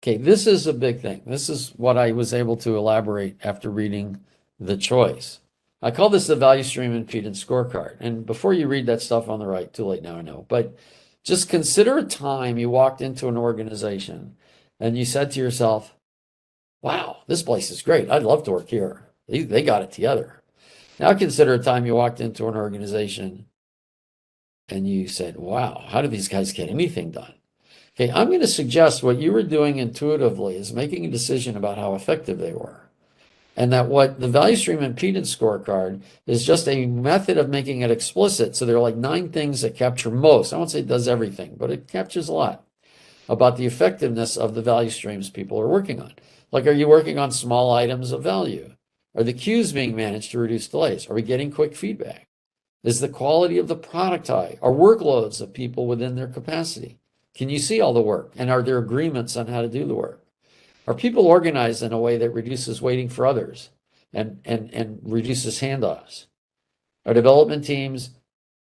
okay, this is a big thing. This is what I was able to elaborate after reading The Choice. I call this the value stream impedance scorecard. And before you read that stuff on the right, too late now, I know, but just consider a time you walked into an organization and you said to yourself, wow, this place is great. I'd love to work here. They got it together. Now consider a time you walked into an organization and you said, wow, how do these guys get anything done? Okay, I'm going to suggest what you were doing intuitively is making a decision about how effective they were. And that what the value stream impedance scorecard is just a method of making it explicit. So there are like 9 things that capture most. I won't say it does everything, but it captures a lot about the effectiveness of the value streams people are working on. Like, are you working on small items of value? Are the queues being managed to reduce delays? Are we getting quick feedback? Is the quality of the product high? Are workloads of people within their capacity? Can you see all the work? And are there agreements on how to do the work? Are people organized in a way that reduces waiting for others and reduces handoffs? Are development teams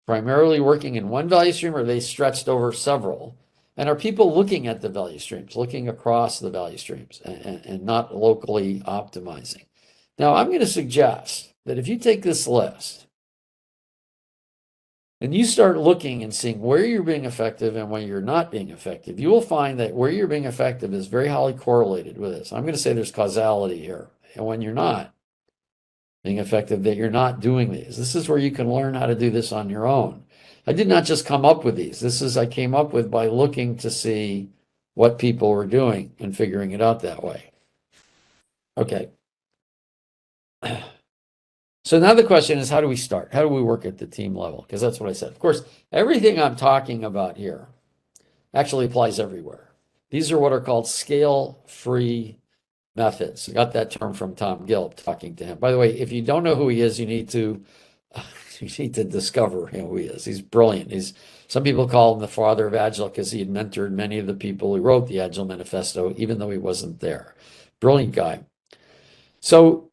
primarily working in one value stream, or are they stretched over several? And are people looking at the value streams, looking across the value streams and not locally optimizing? Now, I'm going to suggest that if you take this list and you start looking and seeing where you're being effective and where you're not being effective, you will find that where you're being effective is very highly correlated with this. I'm going to say there's causality here. And when you're not being effective, that you're not doing these. This is where you can learn how to do this on your own. I did not just come up with these. I came up with by looking to see what people were doing and figuring it out that way. Okay. So now the question is, how do we start? How do we work at the team level? Because that's what I said. Of course, everything I'm talking about here actually applies everywhere. These are what are called scale-free methods. I got that term from Tom Gilp talking to him. By the way, if you don't know who he is, you need to discover who he is. He's brilliant. Some people call him the father of Agile because he had mentored many of the people who wrote the Agile Manifesto, even though he wasn't there. Brilliant guy. So,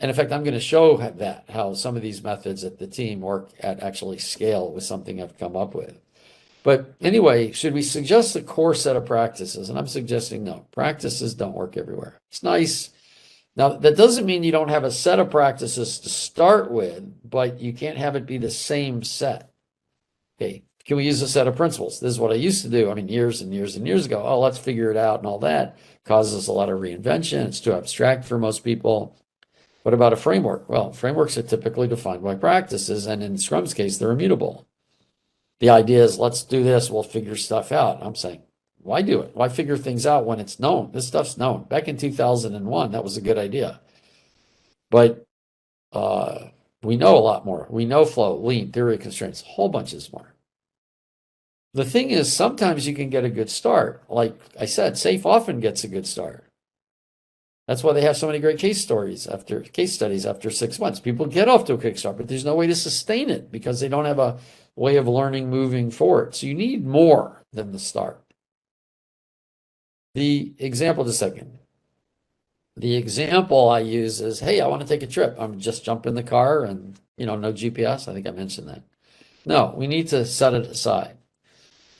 and in fact, I'm going to show that, how some of these methods at the team work at actually scale with something I've come up with. But anyway, should we suggest a core set of practices? And I'm suggesting no. Practices don't work everywhere. It's nice. Now, that doesn't mean you don't have a set of practices to start with, but you can't have it be the same set. Okay, can we use a set of principles? This is what I used to do. I mean, years and years and years ago. Oh, let's figure it out and all that. Causes a lot of reinvention. It's too abstract for most people. What about a framework? Well, frameworks are typically defined by practices, and in Scrum's case, they're immutable. The idea is, let's do this, we'll figure stuff out. I'm saying, why do it? Why figure things out when it's known? This stuff's known. Back in 2001, that was a good idea. But we know a lot more. We know flow, lean, theory of constraints, a whole bunches more. The thing is, sometimes you can get a good start. Like I said, SAFe often gets a good start. That's why they have so many great case studies after 6 months. People get off to a quick start, but there's no way to sustain it because they don't have a way of learning moving forward. So you need more than the start. The example, just a second. The example I use is, hey, I want to take a trip. I'm just jump in the car and, no GPS. I think I mentioned that. No, we need to set it aside.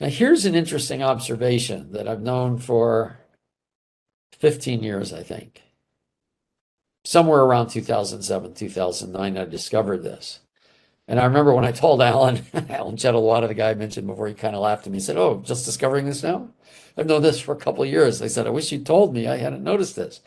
Now, here's an interesting observation that I've known for 15 years, I think. Somewhere around 2007, 2009, I discovered this. And I remember when I told Alan, Alan Chettle, the guy I mentioned before, he kind of laughed at me. He said, "Oh, just discovering this now? I've known this for a couple of years." I said, "I wish you told me. I hadn't noticed this."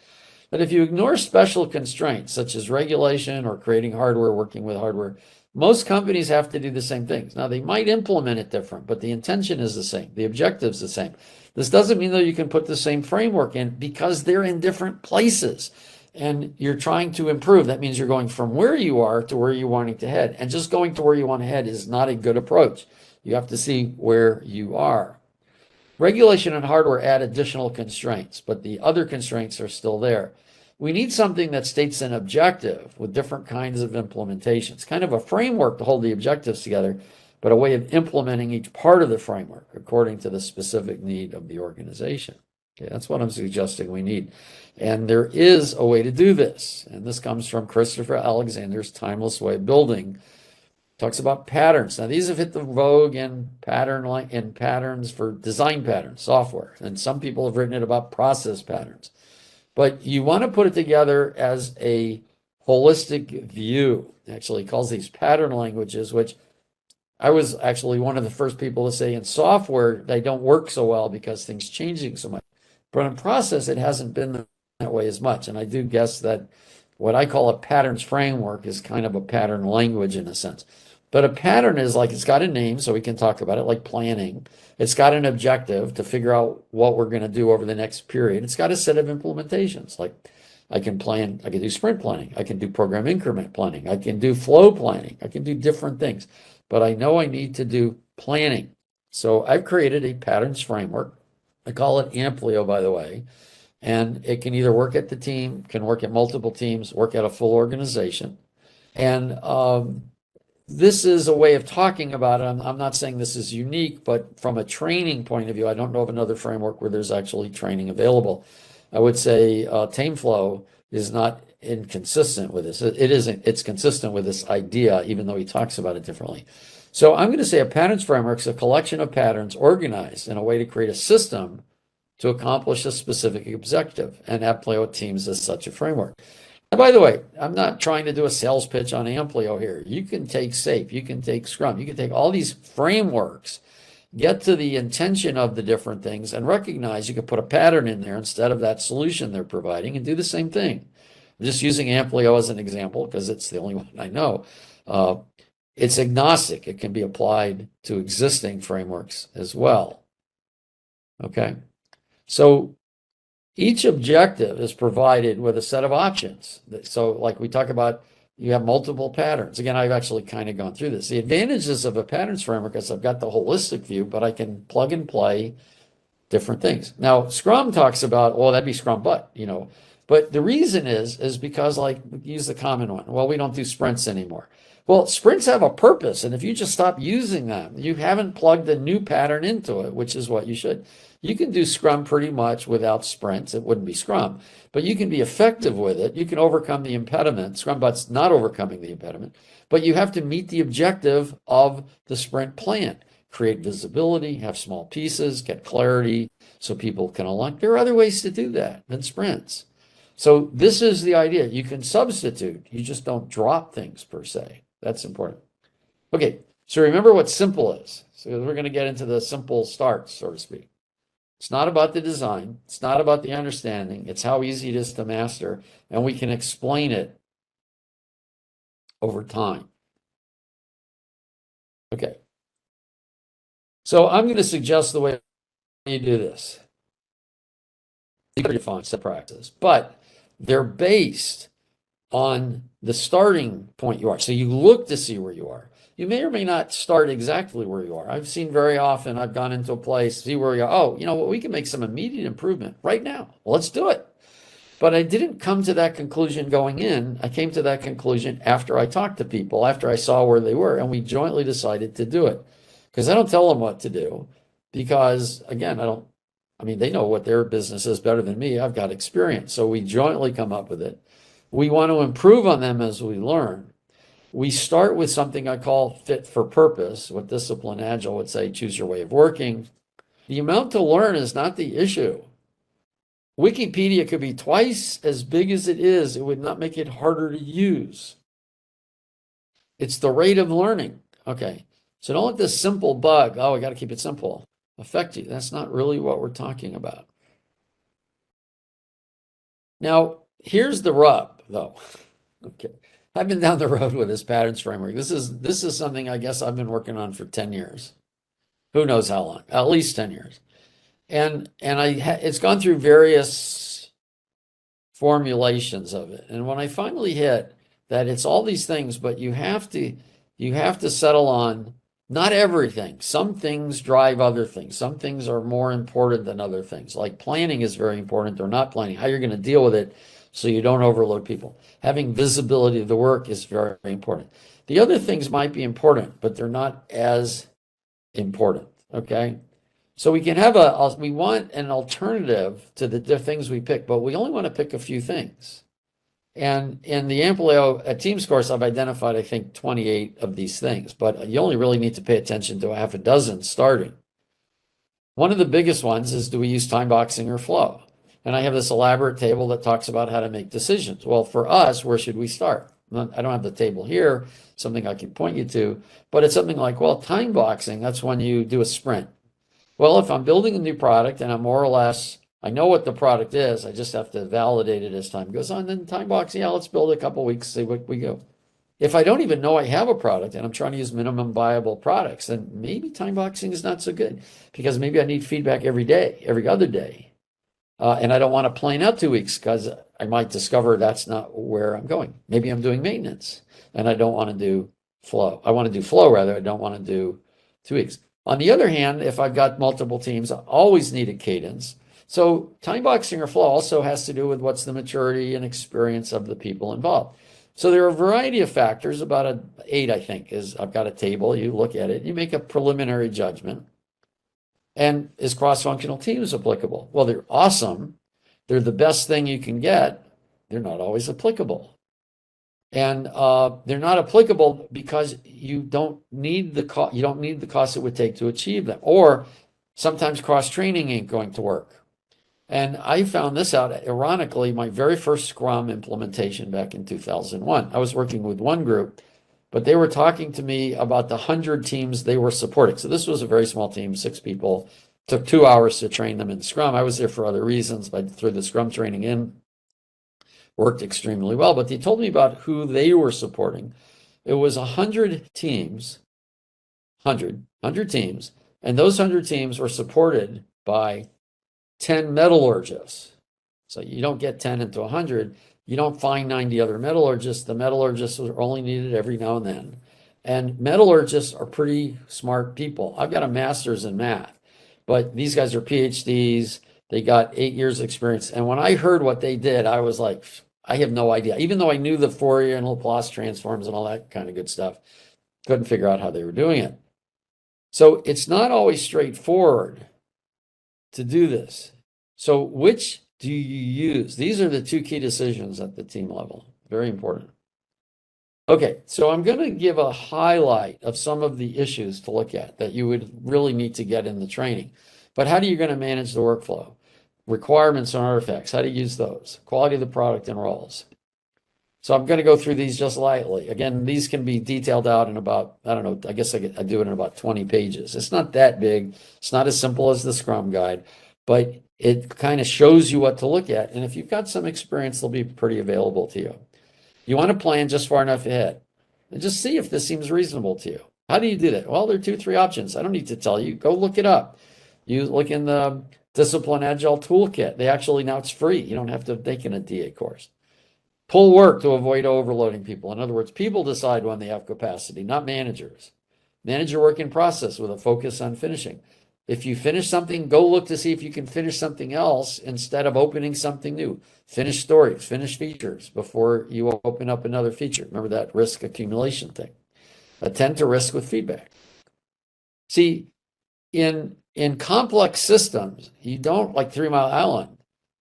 But if you ignore special constraints, such as regulation or creating hardware, working with hardware, most companies have to do the same things. Now, they might implement it different, but the intention is the same. The objective's the same. This doesn't mean that you can put the same framework in because they're in different places and you're trying to improve. That means you're going from where you are to where you're wanting to head. And just going to where you want to head is not a good approach. You have to see where you are. Regulation and hardware add additional constraints, but the other constraints are still there. We need something that states an objective with different kinds of implementations, kind of a framework to hold the objectives together, but a way of implementing each part of the framework according to the specific need of the organization. Okay, that's what I'm suggesting we need. And there is a way to do this. And this comes from Christopher Alexander's Timeless Way of Building. Talks about patterns. Now, these have hit the vogue in patterns for design patterns, software. And some people have written it about process patterns. But you want to put it together as a holistic view. Actually, he calls these pattern languages, which I was actually one of the first people to say in software, they don't work so well because things changing so much. But in process, it hasn't been that way as much. And I do guess that what I call a patterns framework is kind of a pattern language in a sense. But a pattern is like, it's got a name, so we can talk about it, like planning. It's got an objective to figure out what we're going to do over the next period. It's got a set of implementations, like I can do sprint planning. I can do program increment planning. I can do flow planning. I can do different things. But I know I need to do planning. So I've created a patterns framework. I call it Amplio, by the way. And it can either work at the team, can work at multiple teams, work at a full organization. And this is a way of talking about it. I'm not saying this is unique, but from a training point of view, I don't know of another framework where there's actually training available. I would say TameFlow is not inconsistent with this. It isn't. It's consistent with this idea, even though he talks about it differently. So I'm going to say a patterns framework is a collection of patterns organized in a way to create a system to accomplish a specific objective. And Amplio Teams is such a framework. And by the way, I'm not trying to do a sales pitch on Amplio here. You can take SAFe, you can take Scrum, you can take all these frameworks, get to the intention of the different things, and recognize you can put a pattern in there instead of that solution they're providing and do the same thing. I'm just using Amplio as an example because it's the only one I know. It's agnostic. It can be applied to existing frameworks as well. Okay. So each objective is provided with a set of options. So like we talk about, you have multiple patterns. Again, I've actually kind of gone through this. The advantages of a patterns framework is I've got the holistic view, but I can plug and play different things. Now, Scrum talks about, well, that'd be Scrum, but the reason is because, like, use the common one. Well, we don't do sprints anymore. Well, sprints have a purpose, and if you just stop using them, you haven't plugged a new pattern into it, which is what you should. You can do Scrum pretty much without sprints. It wouldn't be Scrum, but you can be effective with it. You can overcome the impediment. Scrum But's not overcoming the impediment, but you have to meet the objective of the sprint plan. Create visibility, have small pieces, get clarity so people can align. There are other ways to do that than sprints. So this is the idea. You can substitute. You just don't drop things per se. That's important. Okay, so remember what simple is. So we're going to get into the simple starts, so to speak. It's not about the design. It's not about the understanding. It's how easy it is to master, and we can explain it over time. Okay. So I'm going to suggest the way you do this. You can define set practices, but they're based on the starting point you are. So you look to see where you are. You may or may not start exactly where you are. I've seen very often, I've gone into a place, see where you are. Oh, you know what? We can make some immediate improvement right now. Well, let's do it. But I didn't come to that conclusion going in. I came to that conclusion after I talked to people, after I saw where they were, and we jointly decided to do it. Because I don't tell them what to do. Because, again, I don't I mean, they know what their business is better than me. I've got experience. So we jointly come up with it. We want to improve on them as we learn. We start with something I call fit for purpose, what Discipline Agile would say, choose your way of working. The amount to learn is not the issue. Wikipedia could be twice as big as it is. It would not make it harder to use. It's the rate of learning. Okay. So don't let this simple bug, oh, we got to keep it simple, affect you. That's not really what we're talking about. Now, here's the rub, though. Okay. I've been down the road with this patterns framework. This is something I guess I've been working on for 10 years. Who knows how long? At least 10 years. And it's gone through various formulations of it. And when I finally hit that it's all these things, but you have to settle on not everything. Some things drive other things. Some things are more important than other things. Like planning is very important or not planning, how you're going to deal with it so you don't overload people. Having visibility of the work is very, very important. The other things might be important, but they're not as important. Okay. So we can have we want an alternative to the things we pick, but we only want to pick a few things. And in the Amplio Teams course, I've identified, I think, 28 of these things, but you only really need to pay attention to a half a dozen starting. One of the biggest ones is, do we use time boxing or flow? And I have this elaborate table that talks about how to make decisions. Well, for us, where should we start? I don't have the table here, something I can point you to, but it's something like, well, time boxing, that's when you do a sprint. Well, if I'm building a new product and I'm more or less, I know what the product is, I just have to validate it as time goes on, then time boxing, yeah, let's build a couple of weeks, see what we go. If I don't even know I have a product and I'm trying to use minimum viable products, then maybe time boxing is not so good because maybe I need feedback every day, every other day. And I don't want to plan out 2 weeks because I might discover that's not where I'm going. Maybe I'm doing maintenance and I don't want to do flow. I want to do flow rather. I don't want to do 2 weeks. On the other hand, if I've got multiple teams, I always need a cadence. So time boxing or flow also has to do with what's the maturity and experience of the people involved. So there are a variety of factors, about 8, I think, is I've got a table, you look at it, you make a preliminary judgment. And is cross-functional teams applicable? Well, they're awesome. They're the best thing you can get. They're not always applicable. And they're not applicable because you don't need the cost it would take to achieve them. Or sometimes cross-training ain't going to work. And I found this out, ironically, my very first Scrum implementation back in 2001. I was working with one group, but they were talking to me about the 100 teams they were supporting. So this was a very small team, 6 people. Took 2 hours to train them in Scrum. I was there for other reasons, but threw the Scrum training in. Worked extremely well. But they told me about who they were supporting. It was 100 teams, 100 teams, and those 100 teams were supported by 10 metallurgists. So you don't get 10 into 100. You don't find 90 other metallurgists. The metallurgists are only needed every now and then. And metallurgists are pretty smart people. I've got a master's in math, but these guys are PhDs. They got 8 years experience. And when I heard what they did, I was like, I have no idea. Even though I knew the Fourier and Laplace transforms and all that kind of good stuff, couldn't figure out how they were doing it. So it's not always straightforward to do this. So which do you use? These are the 2 key decisions at the team level. Very important. Okay, so I'm going to give a highlight of some of the issues to look at that you would really need to get in the training. But how are you going to manage the workflow? Requirements and artifacts, how to use those? Quality of the product and roles. So I'm going to go through these just lightly. Again, these can be detailed out in about, I don't know, I guess I do it in about 20 pages. It's not that big. It's not as simple as the Scrum guide, but it kind of shows you what to look at. And if you've got some experience, they'll be pretty available to you. You want to plan just far enough ahead and just see if this seems reasonable to you. How do you do that? Well, there are 2, 3 options. I don't need to tell you. Go look it up. You look in the Discipline Agile Toolkit. They actually, now it's free. You don't have to take in a DA course. Pull work to avoid overloading people. In other words, people decide when they have capacity, not managers. Manage your work in process with a focus on finishing. If you finish something, go look to see if you can finish something else instead of opening something new. Finish stories, finish features before you open up another feature. Remember that risk accumulation thing. Attend to risk with feedback. See, in In complex systems, you don't, like 3 Mile Island,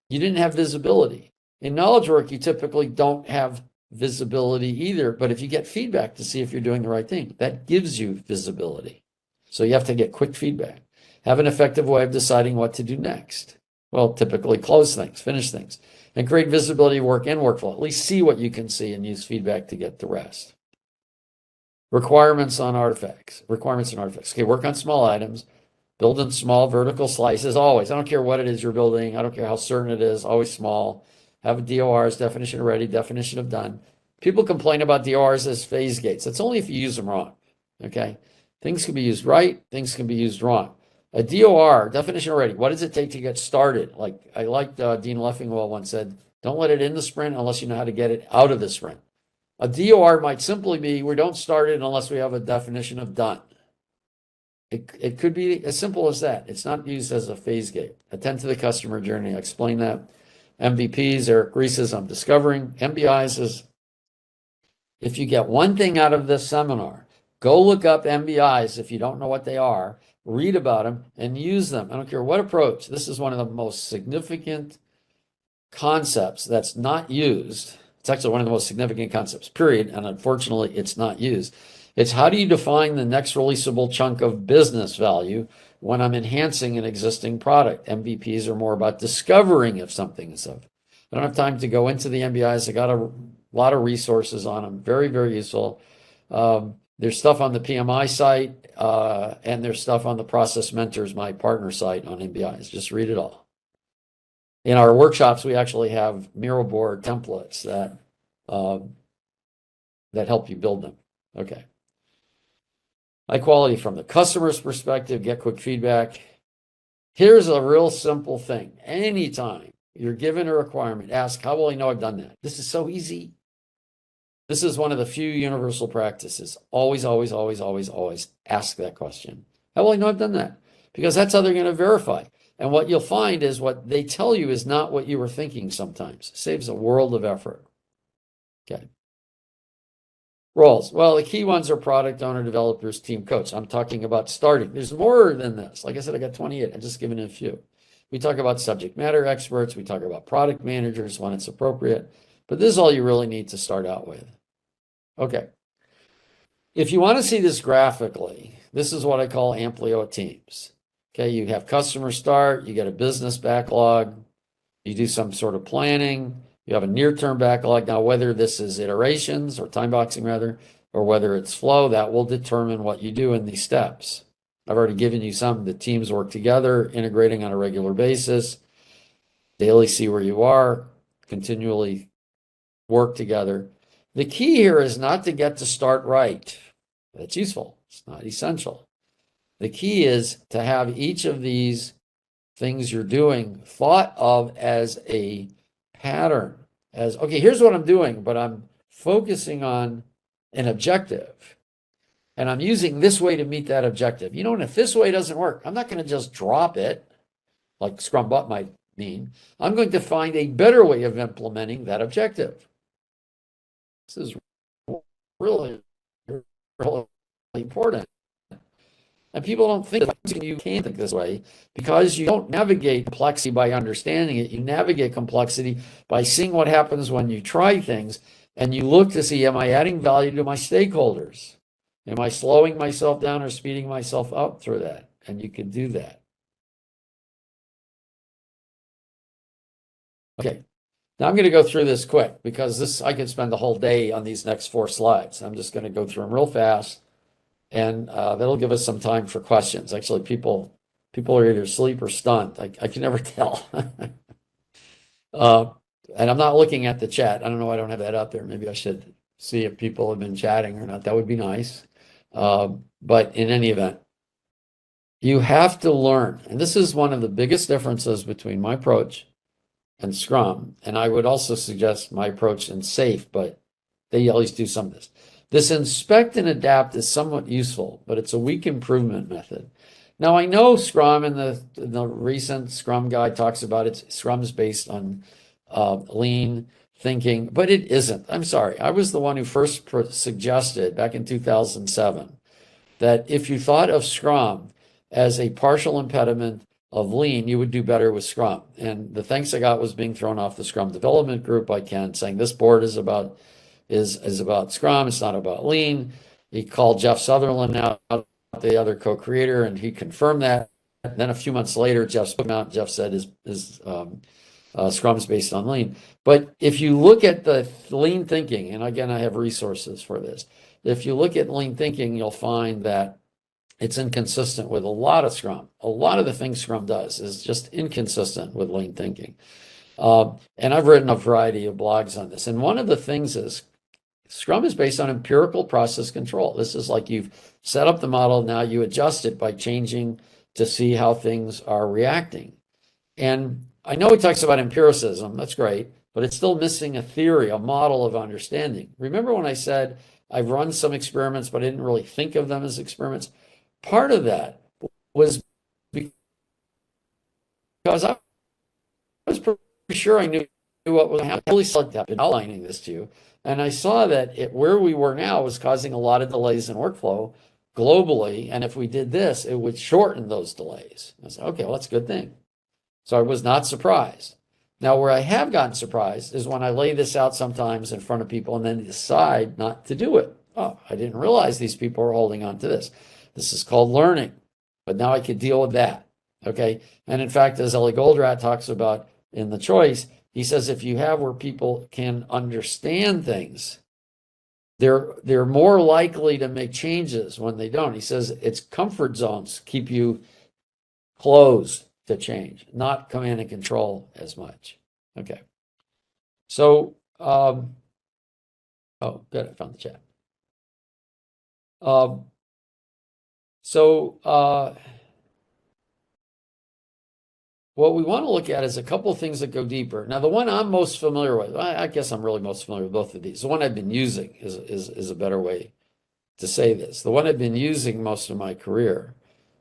you didn't have visibility. In knowledge work, you typically don't have visibility either, but if you get feedback to see if you're doing the right thing, that gives you visibility. So you have to get quick feedback. Have an effective way of deciding what to do next. Well, typically close things, finish things, and create visibility work and workflow. At least see what you can see and use feedback to get the rest. Requirements on artifacts. Requirements and artifacts. Okay, work on small items. Build in small vertical slices, always. I don't care what it is you're building. I don't care how certain it is, always small. Have a DORs, definition of ready, definition of done. People complain about DORs as phase gates. That's only if you use them wrong, okay? Things can be used right, things can be used wrong. A DOR, definition of ready, what does it take to get started? Like I liked Dean Leffingwell once said, don't let it in the sprint unless you know how to get it out of the sprint. A DOR might simply be, we don't start it unless we have a definition of done. It could be as simple as that. It's not used as a phase gate. Attend to the customer journey. I explain that. MVPs, Eric Ries says, I'm discovering. MBIs is, if you get one thing out of this seminar, go look up MBIs if you don't know what they are, read about them, and use them. I don't care what approach. This is one of the most significant concepts that's not used. It's actually one of the most significant concepts, period. And unfortunately, it's not used. It's how do you define the next releasable chunk of business value when I'm enhancing an existing product? MVPs are more about discovering if something is up. I don't have time to go into the MBIs. I got a lot of resources on them. Very, very useful. There's stuff on the PMI site, and there's stuff on the Process Mentors, my partner site on MBIs. Just read it all. In our workshops, we actually have Miro board templates that help you build them. Okay. High quality from the customer's perspective, get quick feedback. Here's a real simple thing. Anytime you're given a requirement, ask, how will I know I've done that? This is so easy. This is one of the few universal practices. Always, always, always, always, always ask that question. How will I know I've done that? Because that's how they're going to verify. And what you'll find is what they tell you is not what you were thinking sometimes. It saves a world of effort. Okay. Roles. Well, the key ones are product owner, developers, team coach. I'm talking about starting. There's more than this. Like I said, I got 28. I'm just giving it a few. We talk about subject matter experts. We talk about product managers when it's appropriate. But this is all you really need to start out with. Okay. If you want to see this graphically, this is what I call Amplio teams. Okay, you have customer start, you get a business backlog, you do some sort of planning, you have a near-term backlog. Now, whether this is iterations or time boxing rather, or whether it's flow, that will determine what you do in these steps. I've already given you some. The teams work together, integrating on a regular basis, daily see where you are, continually work together. The key here is not to get to start right. That's useful. It's not essential. The key is to have each of these things you're doing thought of as a pattern, as, okay, here's what I'm doing, but I'm focusing on an objective. And I'm using this way to meet that objective. You know, and if this way doesn't work, I'm not going to just drop it, like Scrum Bot might mean. I'm going to find a better way of implementing that objective. This is really, really important. And people don't think you can think this way because you don't navigate complexity by understanding it. You navigate complexity by seeing what happens when you try things and you look to see, am I adding value to my stakeholders? Am I slowing myself down or speeding myself up through that? And you can do that. Okay, now I'm going to go through this quick because I could spend the whole day on these next 4 slides. I'm just going to go through them real fast. And that'll give us some time for questions. Actually, people are either asleep or stunned. I can never tell. And I'm not looking at the chat. I don't know why I don't have that up there. Maybe I should see if people have been chatting or not. That would be nice. But in any event, you have to learn. And this is one of the biggest differences between my approach and Scrum. And I would also suggest my approach and SAFe, but they always do some of this. This inspect and adapt is somewhat useful, but it's a weak improvement method. Now, I know Scrum in the recent Scrum guide talks about it. Scrum's based on lean thinking, but it isn't. I'm sorry. I was the one who first suggested back in 2007 that if you thought of Scrum as a partial impediment of lean, you would do better with Scrum. And the thanks I got was being thrown off the Scrum development group by Ken, saying this board is about Scrum, it's not about lean. He called Jeff Sutherland out, the other co-creator, and he confirmed that. And then a few months later, Jeff spoke out. Jeff said his Scrum's based on lean. But if you look at the lean thinking, and again, I have resources for this. If you look at lean thinking, you'll find that it's inconsistent with a lot of Scrum. A lot of the things Scrum does is just inconsistent with lean thinking. And I've written a variety of blogs on this. And one of the things is Scrum is based on empirical process control. This is like you've set up the model, now you adjust it by changing to see how things are reacting. And I know he talks about empiricism, that's great, but it's still missing a theory, a model of understanding. Remember when I said I've run some experiments, but I didn't really think of them as experiments? Part of that was because I was pretty sure I knew what was happening. I really saw that, been outlining this to you. And I saw that where we were now was causing a lot of delays in workflow globally. And if we did this, it would shorten those delays. I said, okay, well, that's a good thing. So I was not surprised. Now, where I have gotten surprised is when I lay this out sometimes in front of people and then decide not to do it. Oh, I didn't realize these people are holding on to this. This is called learning. But now I could deal with that. Okay. And in fact, as Ellie Goldratt talks about in The Choice, he says if you have where people can understand things, they're more likely to make changes when they don't. He says it's comfort zones keep you closed to change, not command and control as much. Okay. So, oh, good, I found the chat. What we want to look at is a couple of things that go deeper. Now, the one I'm most familiar with, I guess I'm really most familiar with both of these. The one I've been using is a better way to say this. The one I've been using most of my career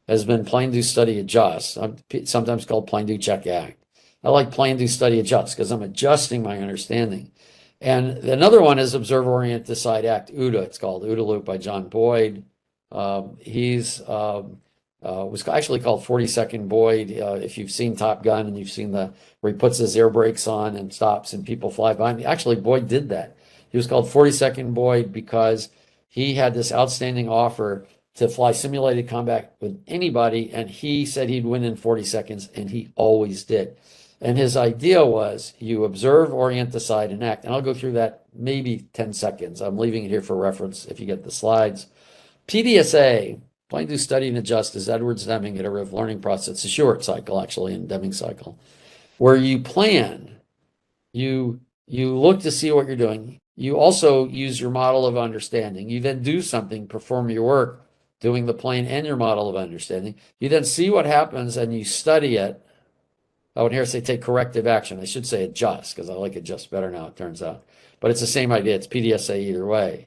has been Plan, Do, Study, Adjust. I'm sometimes called Plan, Do, Check, Act. I like Plan, Do, Study, Adjust because I'm adjusting my understanding. And another one is Observe, Orient, Decide, Act, OODA. It's called OODA Loop by John Boyd. He's was actually called 42nd Boyd. If you've seen Top Gun and you've seen where he puts his air brakes on and stops and people fly by him. Actually, Boyd did that. He was called 42nd Boyd because he had this outstanding offer to fly simulated combat with anybody, and he said he'd win in 40 seconds, and he always did. And his idea was you observe, orient, decide, and act. And I'll go through that maybe 10 seconds. I'm leaving it here for reference if you get the slides. PDSA, Plan, Do, Study, and Adjust, is Edwards Deming iterative learning process. It's a short cycle, actually, in Deming cycle, where you plan, you look to see what you're doing. You also use your model of understanding. You then do something, perform your work, doing the plan and your model of understanding. You then see what happens and you study it. Oh, and here I say take corrective action. I should say adjust because I like adjust better now, it turns out. But it's the same idea. It's PDSA either way.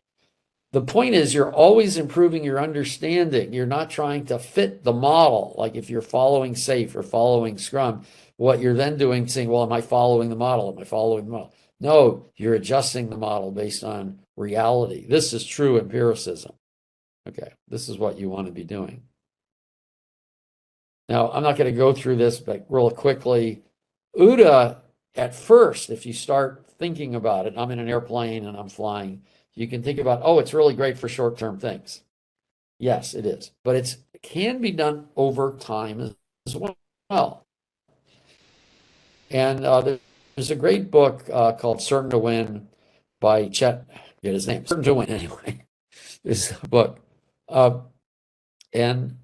The point is you're always improving your understanding. You're not trying to fit the model. Like if you're following SAFe or following Scrum, what you're then doing, saying, well, am I following the model? Am I following the model? No, you're adjusting the model based on reality. This is true empiricism. Okay, this is what you want to be doing. Now, I'm not going to go through this, but real quickly, OODA, at first, if you start thinking about it, I'm in an airplane and I'm flying, you can think about, oh, it's really great for short-term things. Yes, it is, but it can be done over time as well. And there's a great book called Certain to Win by Chet, get his name, Certain to Win anyway, is a book. And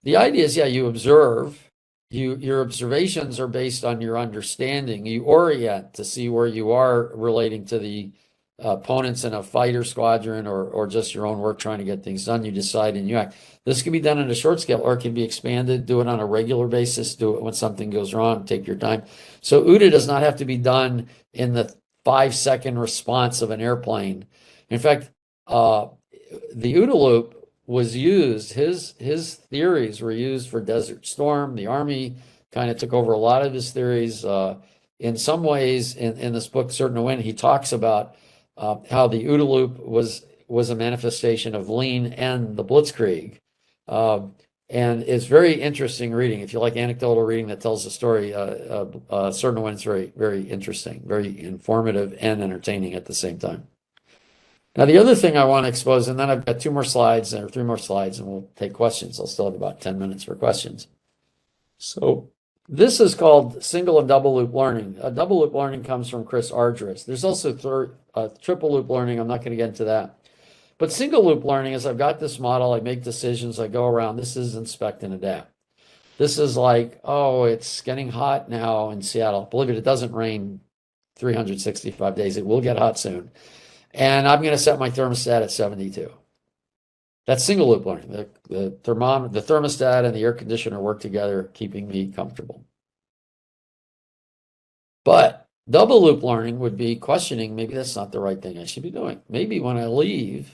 the idea is, yeah, you observe, your observations are based on your understanding. You orient to see where you are relating to the opponents in a fighter squadron or just your own work trying to get things done. You decide and you act. This can be done in a short scale or it can be expanded, do it on a regular basis, do it when something goes wrong, take your time. So OODA does not have to be done in the 5-second response of an airplane. In fact, the OODA loop was used, his theories were used for Desert Storm. The Army kind of took over a lot of his theories. In some ways, in this book, Certain to Win, he talks about how the OODA loop was a manifestation of lean and the Blitzkrieg. And And it's very interesting reading. If you like anecdotal reading that tells a story, Certain Win is very, very interesting, very informative and entertaining at the same time. Now, the other thing I want to expose, and then I've got 2 more slides or 3 more slides, and we'll take questions. I'll still have about 10 minutes for questions. So this is called single and double loop learning. Double loop learning comes from Chris Argyris. There's also triple loop learning. I'm not going to get into that. But single loop learning is I've got this model, I make decisions, I go around. This is inspect and adapt. This is like, oh, it's getting hot now in Seattle. Believe it doesn't rain 365 days. It will get hot soon. And I'm going to set my thermostat at 72. That's single loop learning. The thermostat and the air conditioner work together, keeping me comfortable. But double loop learning would be questioning, maybe that's not the right thing I should be doing. Maybe when I leave,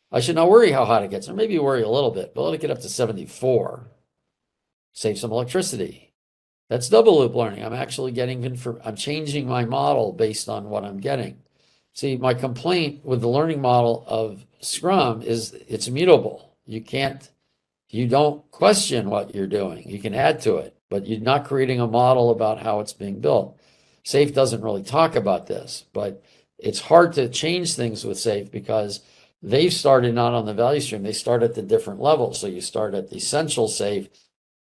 I should not worry how hot it gets, or maybe worry a little bit, but let it get up to 74. Save some electricity. That's double loop learning. I'm actually I'm changing my model based on what I'm getting. See, my complaint with the learning model of Scrum is it's immutable. You don't question what you're doing. You can add to it, but you're not creating a model about how it's being built. SAFe doesn't really talk about this, but it's hard to change things with SAFe because they've started not on the value stream. They start at the different levels. So you start at the essential SAFe,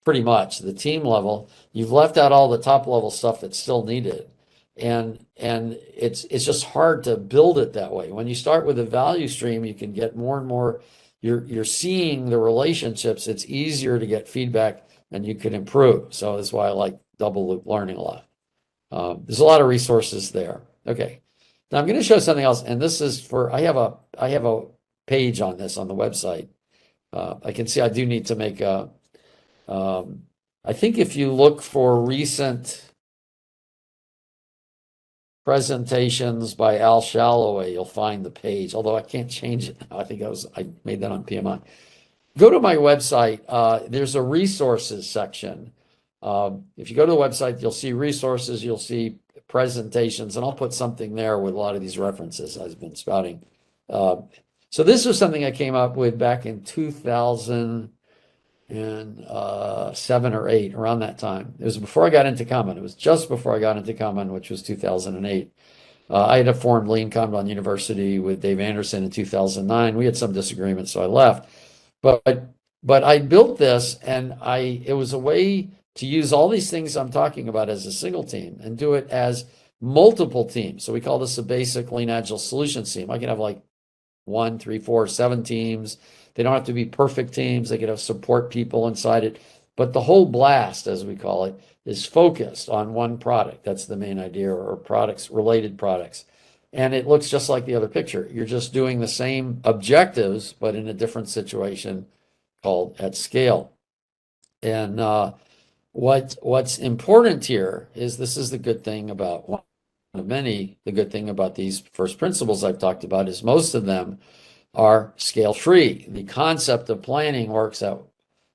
pretty much the team level. You've left out all the top level stuff that's still needed. And it's just hard to build it that way. When you start with a value stream, you can get more and more, you're seeing the relationships. It's easier to get feedback and you can improve. So that's why I like double loop learning a lot. There's a lot of resources there. Okay. Now I'm going to show something else, and this is I have a page on this on the website. I can see I do need to make I think if you look for recent presentations by Al Shalloway, you'll find the page, although I can't change it now. I think I made that on PMI. Go to my website. There's a resources section. If you go to the website, you'll see resources, you'll see presentations, and I'll put something there with a lot of these references I've been spouting. So this was something I came up with back in 2007 or 8, around that time. It was before I got into Kanban. It was just before I got into Kanban, which was 2008. I had formed Lean Kanban University with Dave Anderson in 2009. We had some disagreements, so I left. But I built this, and it was a way to use all these things I'm talking about as a single team and do it as multiple teams. So we call this a basic Lean Agile solutions team. I can have like 1, 3, 4, 7 teams. They don't have to be perfect teams. They could have support people inside it. But the whole blast, as we call it, is focused on one product. That's the main idea, or products, related products. And it looks just like the other picture. You're just doing the same objectives, but in a different situation called at scale. And what's important here is, this is the good thing about one of many, the good thing about these first principles I've talked about is most of them are scale free. The concept of planning works out.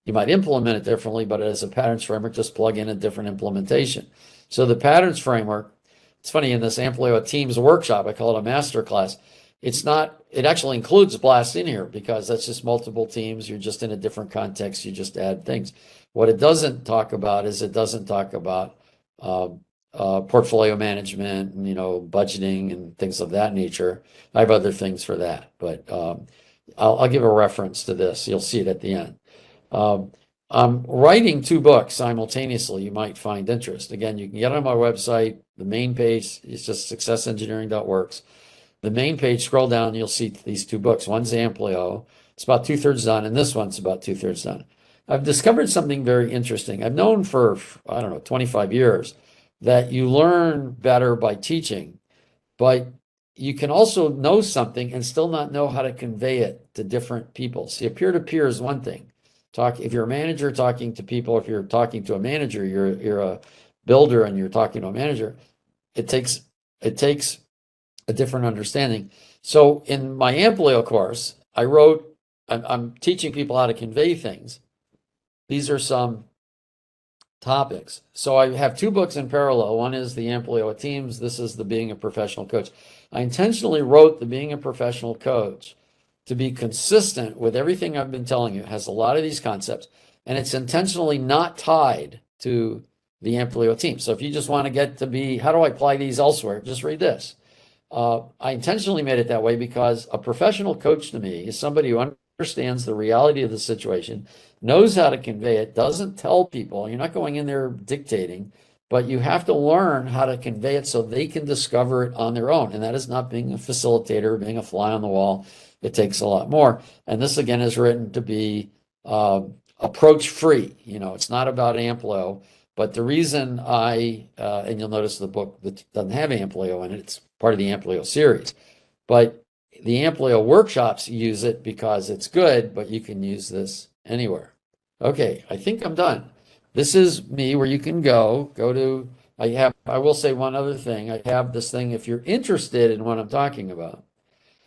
You might implement it differently, but as a patterns framework, just plug in a different implementation. So the patterns framework, it's funny, in this Amplio Teams workshop, I call it a master class. It actually includes BLAST in here because that's just multiple teams. You're just in a different context. You just add things. What it doesn't talk about is portfolio management and, budgeting and things of that nature. I have other things for that, but I'll give a reference to this. You'll see it at the end. I'm writing 2 books simultaneously. You might find interest. Again, you can get on my website. The main page is just successengineering.works. The main page, scroll down, you'll see these 2 books. One's Amplio. It's about 2/3 done, and this one's about 2/3 done. I've discovered something very interesting. I've known for, 25 years that you learn better by teaching, but you can also know something and still not know how to convey it to different people. See, a peer-to-peer is one thing. If you're a manager talking to people, if you're talking to a manager, you're a builder and you're talking to a manager, it takes a different understanding. So in my Amplio course, I'm teaching people how to convey things. These are some topics. So I have 2 books in parallel. One is the Amplio Teams. This is the Being a Professional Coach. I intentionally wrote the Being a Professional Coach to be consistent with everything I've been telling you. It has a lot of these concepts. and it's intentionally not tied to the Amplio team. So if you just want to get to be, how do I apply these elsewhere? Just read this. I intentionally made it that way because a professional coach to me is somebody who understands the reality of the situation, knows how to convey it, doesn't tell people. You're not going in there dictating, but you have to learn how to convey it so they can discover it on their own. And that is not being a facilitator, being a fly on the wall. It takes a lot more. And this, again, is written to be approach free. It's not about Amplio. But the reason and you'll notice the book that doesn't have Amplio in it, it's part of the Amplio series. But the Amplio workshops use it because it's good, but you can use this anywhere. Okay, I think I'm done. This is me where you can go to, I will say one other thing. I have this thing, if you're interested in what I'm talking about,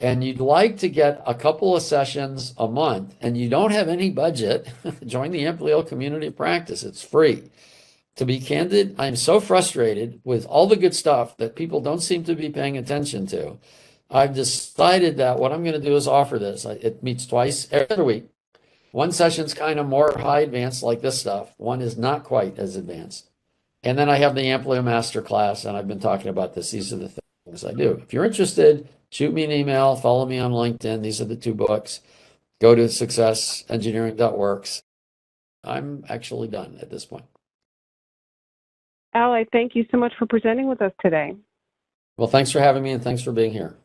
and you'd like to get a couple of sessions a month, and you don't have any budget, join the Amplio community of practice. It's free. To be candid, I'm so frustrated with all the good stuff that people don't seem to be paying attention to. I've decided that what I'm going to do is offer this. It meets twice every week. One session's kind of more high advanced, like this stuff. One is not quite as advanced. And then I have the Amplio Master Class, and I've been talking about this. These are the things I do. If you're interested, shoot me an email, follow me on LinkedIn. These are the 2 books. Go to successengineering.works. I'm actually done at this point. Al, I thank you so much for presenting with us today. Well, thanks for having me, and thanks for being here.